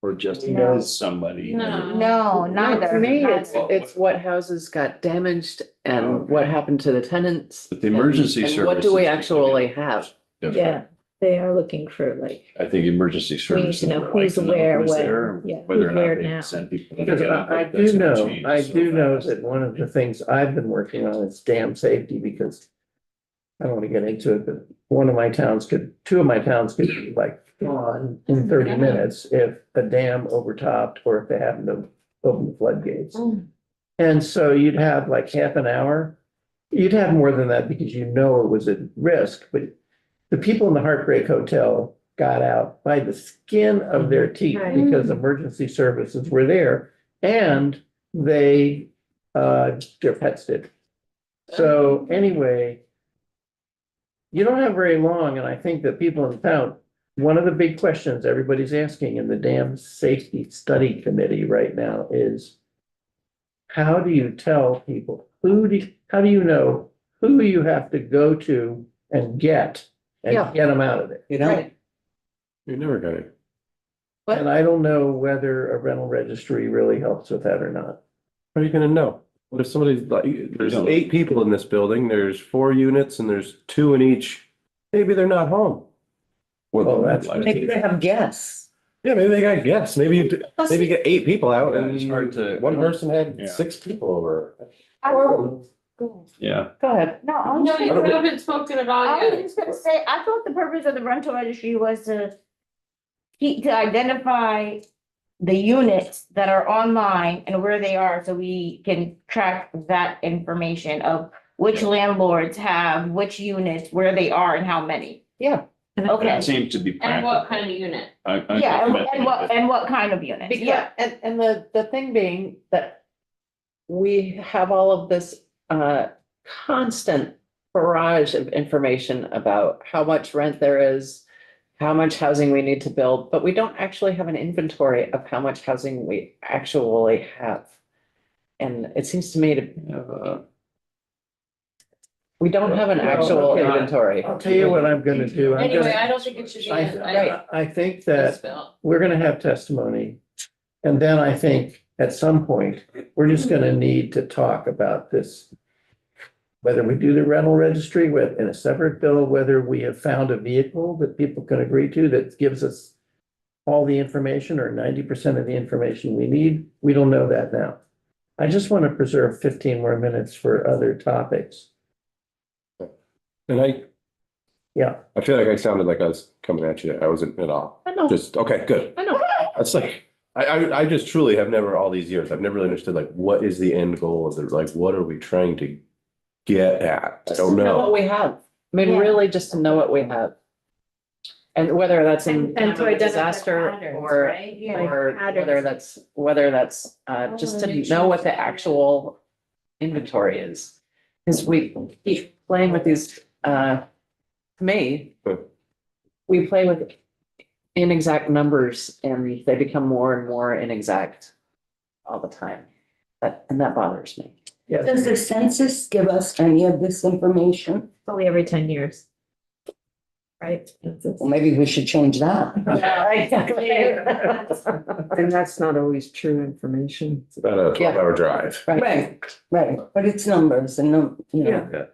Or just No. as somebody. No, No, neither. to me, it's, neither. it's what houses got damaged and what happened to the tenants. But the emergency and what do we services- actually have? Yeah, they are looking for like, I think emergency we need services. to know would like who's to know aware who's when, there, yeah, Whether or who's not where they now. send people. to Because get up, I but do that's gonna know, change I so do know fast. that one of the things I've been working on is dam safety because I don't want to get into it, but two of my towns could be like gone in 30 minutes if a dam overtopped or if they happened to open the floodgates. And so you'd have like half an hour. You'd have more than that because you know it was at risk, but the people in the Heartbreak Hotel got out by the skin of their teeth Right. because emergency services were there and their pets did. So anyway, you don't have very long, and I think that people in town, one of the big questions everybody's asking in the Dam Safety Study Committee right now is how do you tell people, how do you know who you have to go to and get Yeah. them out of it? You know, You're never gonna. And I don't know whether a rental registry really helps with that or not. How are you gonna know? What if somebody's like, there's 8 people in this building, there's 4 units and there's 2 in each. Maybe they're not home. Well, that's- maybe they have guests. Yeah, maybe they got guests. Maybe you get 8 people out Yeah, it's hard to- and one person had Yeah. 6 people over. Yeah. Go ahead. No, I'm No, just, you haven't spoken at all I was yet. just gonna say, I thought the purpose of the rental registry was to to identify the units that are online and where they are, so we can track that information of which landlords have which units, where they are and how many. Yeah. Okay, That seems to be And what practical. kind of unit? yeah, and what kind of units, Because, yeah. and the thing being that we have all of this constant barrage of information about how much rent there is, how much housing we need to build, but we don't actually have an inventory of how much housing we actually have. And it seems to me to, we don't have an actual Okay. inventory. I'll tell you what I'm gonna do. I'm Anyway, gonna- I don't think it should be. I think This that bill. we're gonna have testimony. And then I think at some point, we're just gonna need to talk about this. Whether we do the rental registry with, in a separate bill, whether we have found a vehicle that people can agree to that gives us all the information or 90% of the information we need. We don't know that now. I just want to preserve 15 more minutes for other topics. And Yeah. I feel like I sounded like I was coming at you. I wasn't at all. I know, Just, okay, good. I know. That's like, I just truly have never, all these years, I've never really understood like, what is the end goal of it? Like, what are we trying to get at? I don't Know know. what we have. I mean, Yeah. really just to know what we have. And whether that's in And to time of identify disaster patterns, or, right? Yeah, or patterns. whether that's just to know what the actual inventory is. Because we keep playing with these, to me, we play with inexact numbers and they become more and more inexact all the time. And that bothers me. Yes. Does the census give us any of this information? Only every 10 years. Right? Well, maybe we should change that. And that's not always true information. It's about a 12-hour drive. Right, right, but it's numbers and you know, Yeah.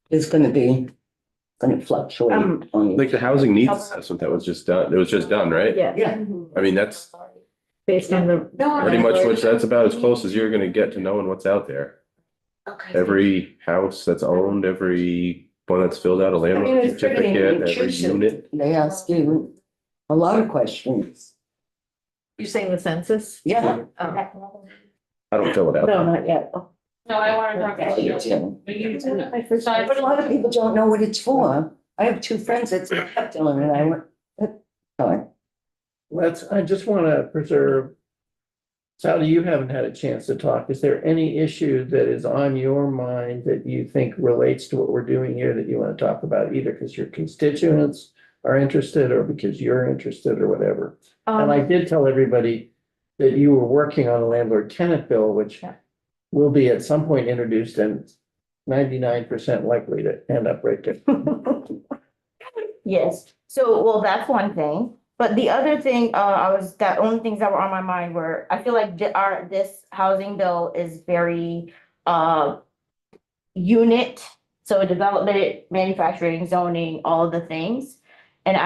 it's gonna fluctuate. on Like the housing needs assessment that was just done, it was just done, right? Yeah, Yeah, I mean, that's based on the. pretty much what, that's about as close as you're gonna get to knowing what's out there. Every house that's owned, every one that's filled out a I mean, landlord it's pretty certificate, every intrusive. unit. They ask you a lot of questions. You're saying the census? Yeah. Oh. I don't fill it out. No, not yet. No, I want to talk Yeah, about you you. too. But you do it. But a lot of people don't know what it's for. I have two friends that kept telling me, and I went, sorry. I just want to preserve. Sally, you haven't had a chance to talk. Is there any issue that is on your mind that you think relates to what we're doing here that you want to talk about, either because your constituents are interested or because you're interested or whatever? And I did tell everybody that you were working on a landlord tenant bill, which will be at some point introduced and 99% likely to end up right there. Yes, so, well, that's one thing, but the other thing, the only things that were on my mind were, I feel like this housing bill is very, unit, so development, manufacturing, zoning, all of the things. And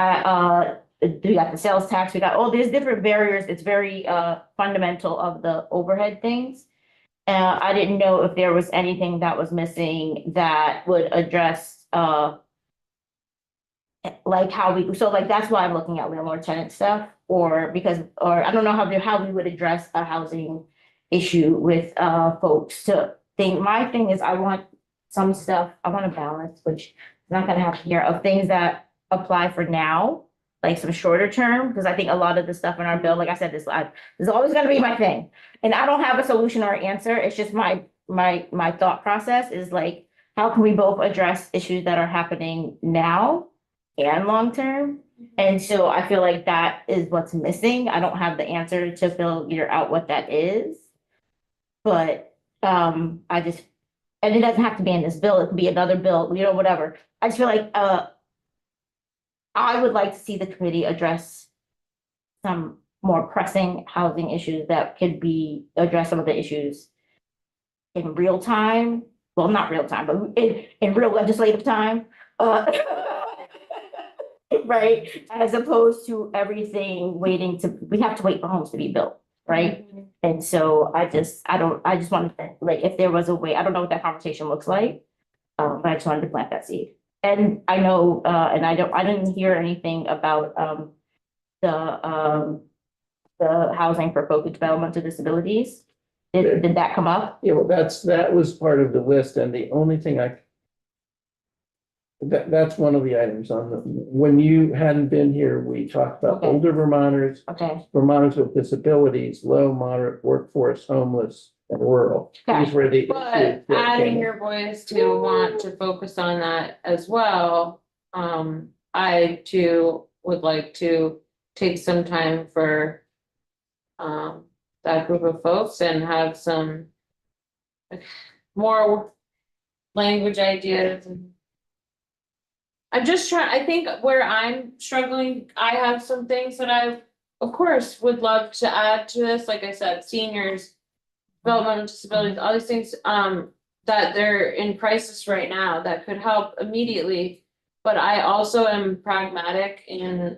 we got the sales tax, we got all these different barriers, it's very, fundamental of the overhead things. I didn't know if there was anything that was missing that would address, like that's why I'm looking at landlord tenant stuff, or I don't know how we would address a housing issue with, folks to think, my thing is I want some stuff, I want a balance, which is not gonna happen here, of things that apply for now, like some shorter term, because I think a lot of the stuff in our bill, like I said, this is always gonna be my thing. And I don't have a solution or answer, it's just my thought process is like, how can we both address issues that are happening now and long-term? And so I feel like that is what's missing. I don't have the answer to figure out what that is. But, and it doesn't have to be in this bill, it could be another bill, whatever. I just feel like, I would like to see the committee address some more pressing housing issues that could address some of the issues in real time. Well, not real time, but in real legislative time. Right, as opposed to everything we have to wait for homes to be built, right? And so I just wanted to, like, if there was a way, I don't know what that conversation looks like. But I just wanted to plant that seed. And I know, and I didn't hear anything about, the housing for folks with developmental disabilities? Did that come up? Yeah, well, that was part of the list, and the only thing that's one of the items on when you hadn't been here, we talked about Okay. older Vermonters, Okay, Vermonters with disabilities, low, moderate workforce, homeless, and rural. These were the But issues that adding came your voice to want to focus on that as well. I too would like to take some time for that group of folks and have some more language ideas. And I'm just trying, I think where I'm struggling, I have some things that I, of course, would love to add to this, like I said, seniors, developmental disabilities, all these things, that they're in crisis right now that could help immediately. But I also am pragmatic in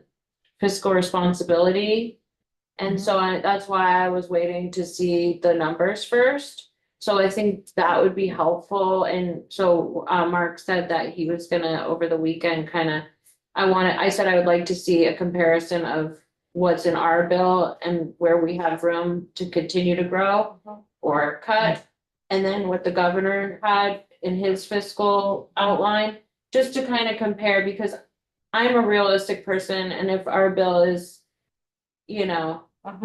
fiscal responsibility. And so that's why I was waiting to see the numbers first. So I think that would be helpful. And so Mark said that he was gonna, over the weekend, I said I would like to see a comparison of what's in our bill and where we have room to continue to grow or cut. And then what the governor had in his fiscal outline, just to kind of compare, because I'm a realistic person, and if our bill is,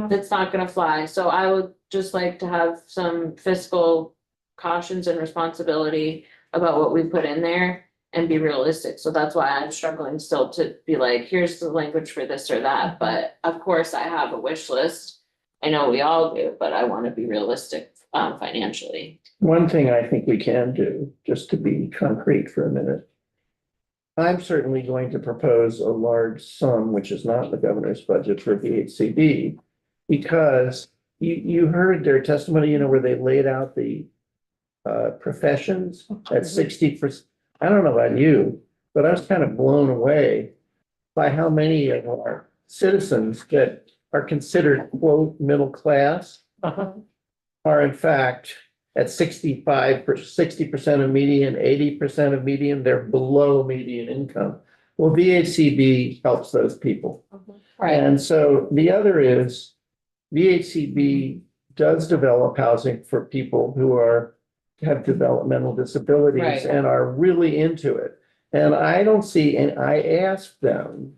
that's not gonna fly. So I would just like to have some fiscal cautions and responsibility about what we put in there and be realistic. So that's why I'm struggling still to be like, here's the language for this or that. But of course, I have a wish list. I know we all do, but I want to be realistic financially. One thing I think we can do, just to be concrete for a minute. I'm certainly going to propose a large sum, which is not in the governor's budget, for VHCB. Because you heard their testimony, where they laid out the professions at 60%. I don't know about you, but I was kind of blown away by how many of our citizens that are considered, quote, middle class are in fact at 60% of median, 80% of median, they're below median income. Well, VHCB helps those people. And so the other is VHCB does develop housing for people who have developmental disabilities Right. and are really into it. And I don't see, and I asked them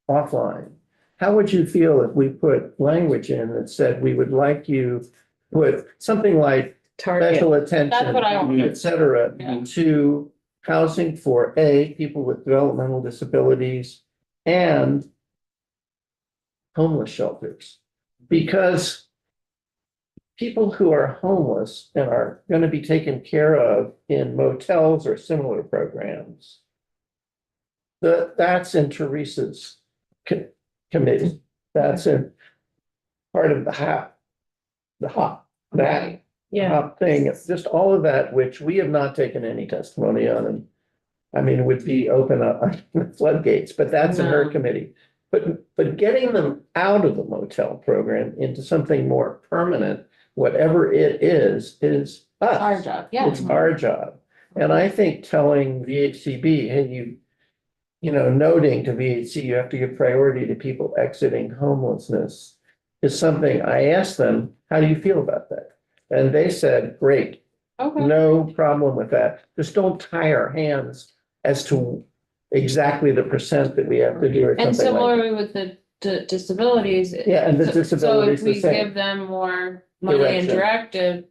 offline, how would you feel if we put language in that said, we would like you to put something like Target. special attention, That's what I want. et cetera, Yeah. to housing for people with developmental disabilities and homeless shelters. Because people who are homeless and are going to be taken care of in motels or similar programs, that's in Teresa's committee. That's in part of the HAP, that Yeah, thing. It's just all of that, which we have not taken any testimony on. And I mean, it would be open up the floodgates, but that's in her No. committee. But getting them out of the motel program into something more permanent, whatever it is us. Our job, yeah. It's our job. And I think telling VHCB, hey, noting to VHC, you have to give priority to people exiting homelessness is something I asked them, how do you feel about that? And they said, great, Okay. no problem with that. Just don't tie our hands as to exactly the percent that we have to do or And something like. similarly with the disabilities. Yeah, and the So disabilities if the we same. give them more money and Direction. directive,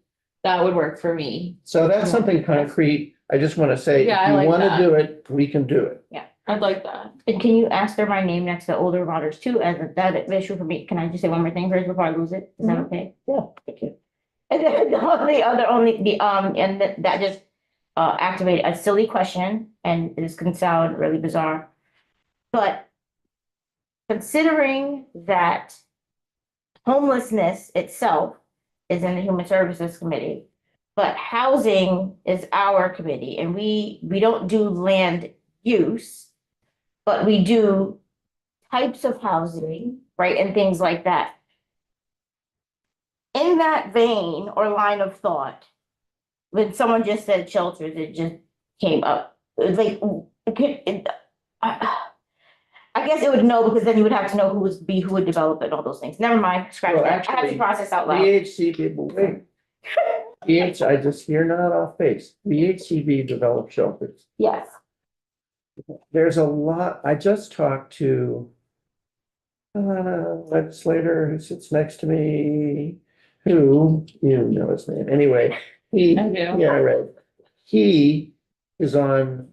that would work for me. So that's something concrete. I just want to say, Yeah, I if you like want to that. do it, we can do it. I'd like that. And can you ask for my name next to older Vermonters too, as that issue for me? Can I just say one more thing first before I lose it? Is that okay? Yeah, thank you. And then that just activated a silly question, and this can sound really bizarre. But considering that homelessness itself is in the Human Services Committee, but housing is our committee, and we don't do land use, but we do types of housing, right, and things like that. In that vein or line of thought, when someone just said shelters, it just came up. It was like, I I guess it would know because then you would have to know who would develop it and all those things. Never mind, scratch Well, that. I have actually, to process out loud. VHC people, wait. I just, you're not off base. VHCB developed shelters. Yes. There's a lot, I just talked to legislator who sits next to me, who, you know his name, anyway, he, I do. yeah, right. He is on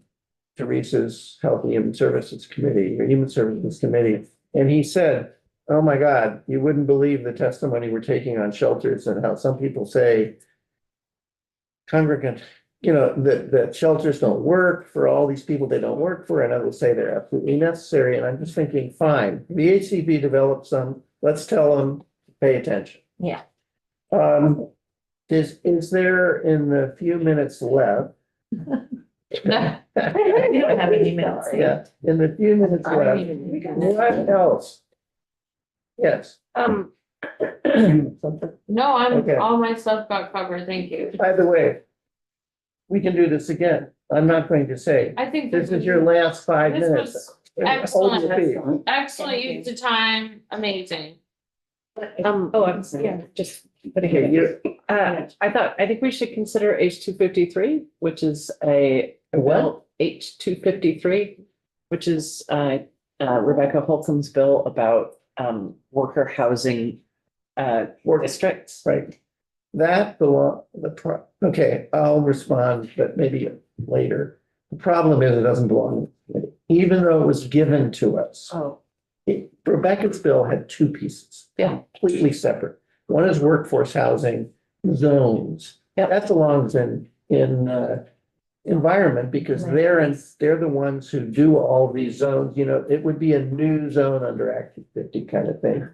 Teresa's Health and Human Services Committee, or Human Services Committee, and he said, oh my God, you wouldn't believe the testimony we're taking on shelters and how some people say congregant, you know, that shelters don't work for all these people they don't work for, and others say they're absolutely necessary, and I'm just thinking, fine, VHCB developed some, let's tell them, pay attention. Yeah. Is there in the few minutes left? We don't have any minutes. Yeah, in the few minutes I don't left, even- what else? Yes. Something. No, Okay. all my stuff got covered, thank you. By the way, we can do this again. I'm not going to say, I think this is your last 5 This minutes. was Hold your excellent. feet. excellent use of time, amazing. Oh, I'm, yeah, just. Okay, you, I think we should consider H-253, which is A what? bill, H-253, which is Rebecca Holcomb's bill about worker housing districts. right. That okay, I'll respond, but maybe later. The problem is it doesn't belong, even though it was given to us. Oh, Rebecca's bill had two pieces. Yeah. Completely separate. One is workforce housing zones. Yep. That belongs in environment because they're the ones who do all these zones, you know, it would be a new zone under Act 50 kind of thing.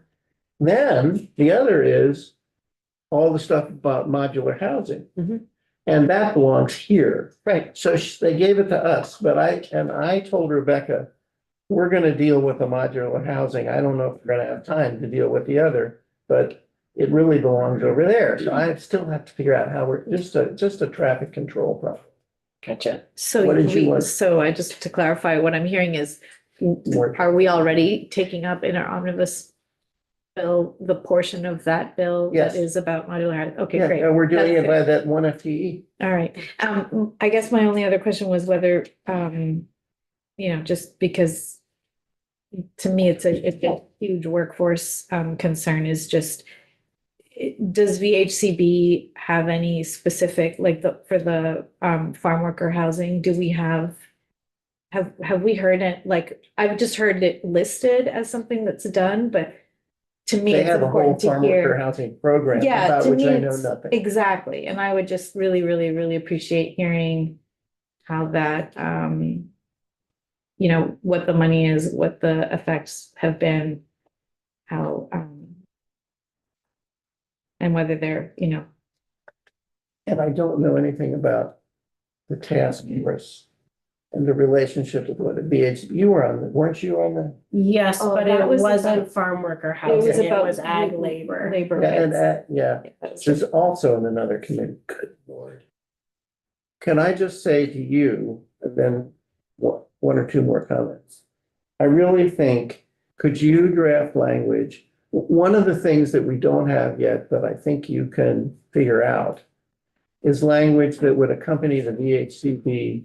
Then the other is all the stuff about modular housing. Mhm. And that belongs here. right. So they gave it to us, but I told Rebecca, we're gonna deal with the modular housing. I don't know if we're gonna have time to deal with the other, but it really belongs over there. So I still have to figure out how we're, just a traffic control problem. Gotcha. So What did you want? so I just to clarify, what I'm hearing is, More- are we already taking up in our omnibus bill, the portion of that bill Yes. that is about modular housing? Okay, Yeah, great. and we're doing That's it by that one FTE. All right. I guess my only other question was whether, you know, just because to me, it's a huge workforce, concern is just, does VHCB have any specific, like for the, farm worker housing, do we have we heard it, like, I've just heard it listed as something that's done, but to me, They it's have a whole important to farm worker hear. housing program Yeah, about to which me, I know it's nothing. exactly, and I would just really, really, really appreciate hearing how that, you know, what the money is, what the effects have been, how, and whether they're, you know, And I don't know anything about the task force and the relationship with what the BH, you were on, weren't you on the? Yes, Oh, but that it was wasn't about- farm worker it was housing, it about was ag labor. labor. Yeah, and, rights. yeah, which is also in another committee. Good Lord. Can I just say to you, and then one or two more comments? I really think, could you draft language? One of the things that we don't have yet, but I think you can figure out is language that would accompany the VHCB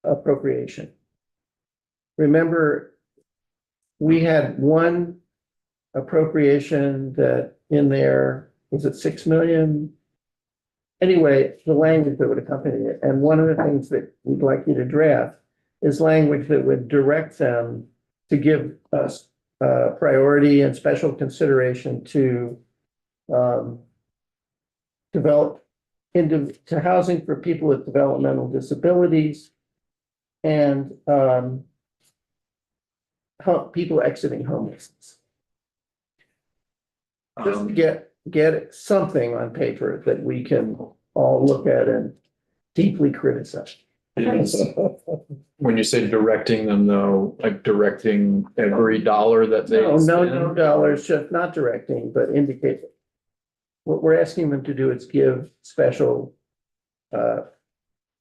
appropriation. Remember, we had one appropriation that in there, was it 6 million? Anyway, the language that would accompany it, and one of the things that we'd like you to draft is language that would direct them to give us priority and special consideration to develop to housing for people with developmental disabilities and people exiting homelessness. Just get something on paper that we can all look at and deeply criticize. When you say directing them though, like directing every dollar that they No spend? dollars, just not directing, but indicate. What we're asking them to do is give special,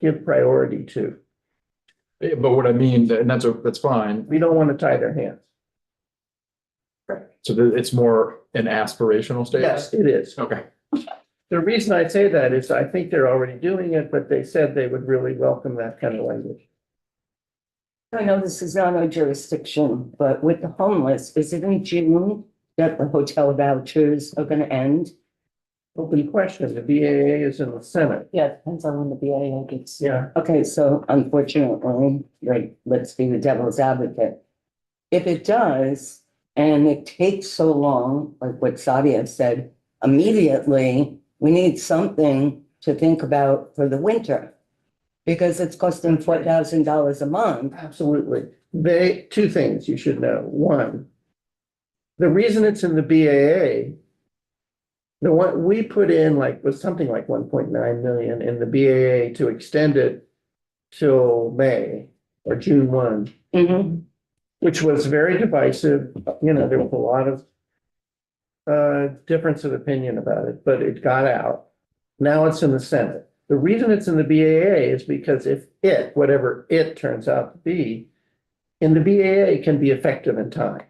give priority to. But what I mean, and that's fine. We don't want to tie their hands. So it's more an aspirational statement? Yes, it is. Okay. The reason I say that is I think they're already doing it, but they said they would really welcome that kind of language. I know this is not our jurisdiction, but with the homeless, is it in June that the hotel vouchers are gonna end? Open question. The BAA is in the Senate. Yeah, it depends on when the BIA gets. Yeah. Okay, so unfortunately, like, let's be the devil's advocate. If it does, and it takes so long, like what Sadia said, immediately, we need something to think about for the winter. Because it's costing $4,000 a month. Absolutely. Two things you should know. One, the reason it's in the BAA, the one we put in was something like 1.9 million in the BAA to extend it till May or June 1, Mhm. which was very divisive. You know, there was a lot of difference of opinion about it, but it got out. Now it's in the Senate. The reason it's in the BAA is because if whatever it turns out to be, in the BAA can be effective in time.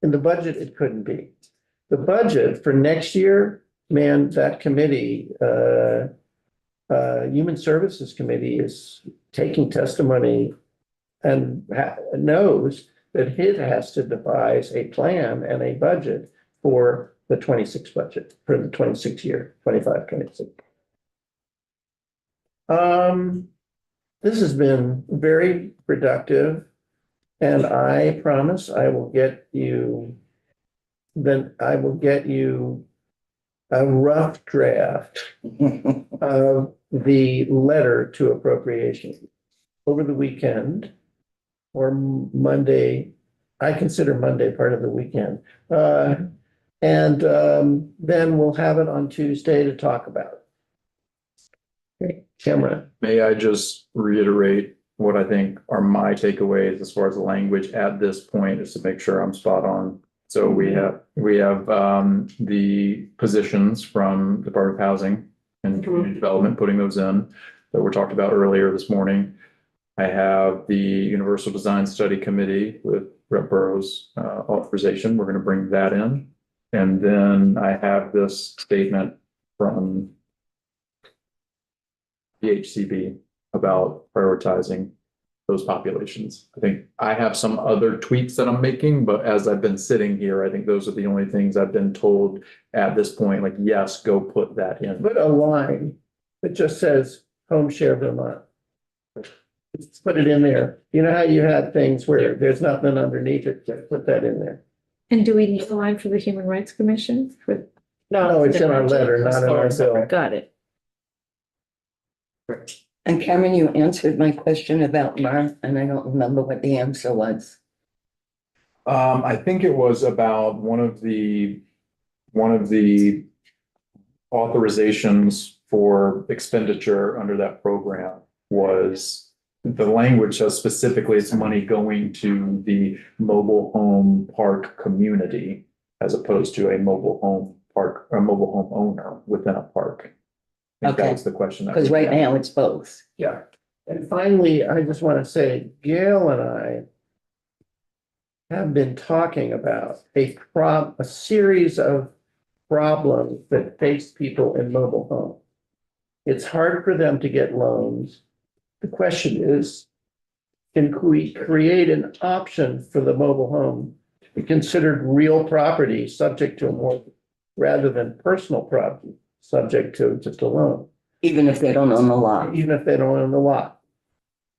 In the budget, it couldn't be. The budget for next year, man, that committee, Human Services Committee is taking testimony and knows that it has to devise a plan and a budget for the 26 budget, for the 26 year, 25, 26. This has been very productive, and I promise I will get you a rough draft of the letter to appropriation over the weekend or Monday. I consider Monday part of the weekend. And then we'll have it on Tuesday to talk about it. Cameron. May I just reiterate what I think are my takeaways as far as the language at this point, just to make sure I'm spot on. So we have the positions from Department of Housing and Community Development, putting those in that were talked about earlier this morning. I have the Universal Design Study Committee with Rep. Burrows' authorization. We're going to bring that in. And then I have this statement from the HCB about prioritizing those populations. I think I have some other tweaks that I'm making, but as I've been sitting here, I think those are the only things I've been told at this point, like, yes, go put that in. Put a line that just says home share Vermont. Just put it in there. You know how you had things where there's nothing underneath it, just put that in there. And do we need a line for the Human Rights Commission? No, it's in our letter, not in our bill. Got it. And Cameron, you answered my question about Mark, and I don't remember what the answer was. I think it was about one of the authorizations for expenditure under that program was the language says specifically it's money going to the mobile home park community as opposed to a mobile home park, or a mobile home owner within a park. I think that Okay. was the question. Because right now it's both. Yeah. And finally, I just want to say, Gail and I have been talking about a series of problems that face people in mobile homes. It's hard for them to get loans. The question is, can we create an option for the mobile home to be considered real property subject to a mortgage rather than personal property subject to just a loan? Even if they don't own the lot. Even if they don't own the lot.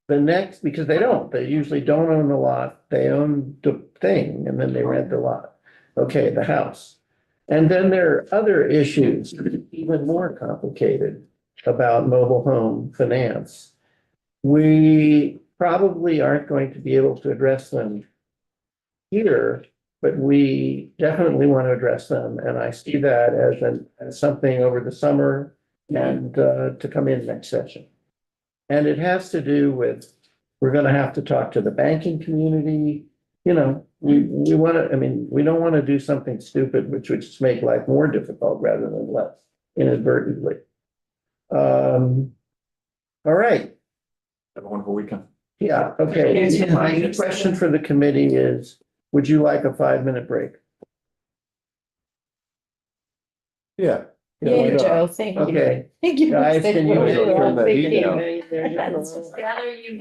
The next, because they usually don't own the lot, they own the thing and then they rent the lot. Okay, the house. And then there are other issues, even more complicated, about mobile home finance. We probably aren't going to be able to address them here, but we definitely want to address them. And I see that as something over the summer and to come in next session. And it has to do with, we're going to have to talk to the banking community. You know, we want to, I mean, we don't want to do something stupid, which would just make life more difficult rather than less inadvertently. All right. Have a wonderful weekend. Yeah, okay. You too. My question for the committee is, would you like a 5-minute break? Yeah. Yeah, Joe, thank you. Okay, Thank you. guys, can you? Turn that heat down. Rather you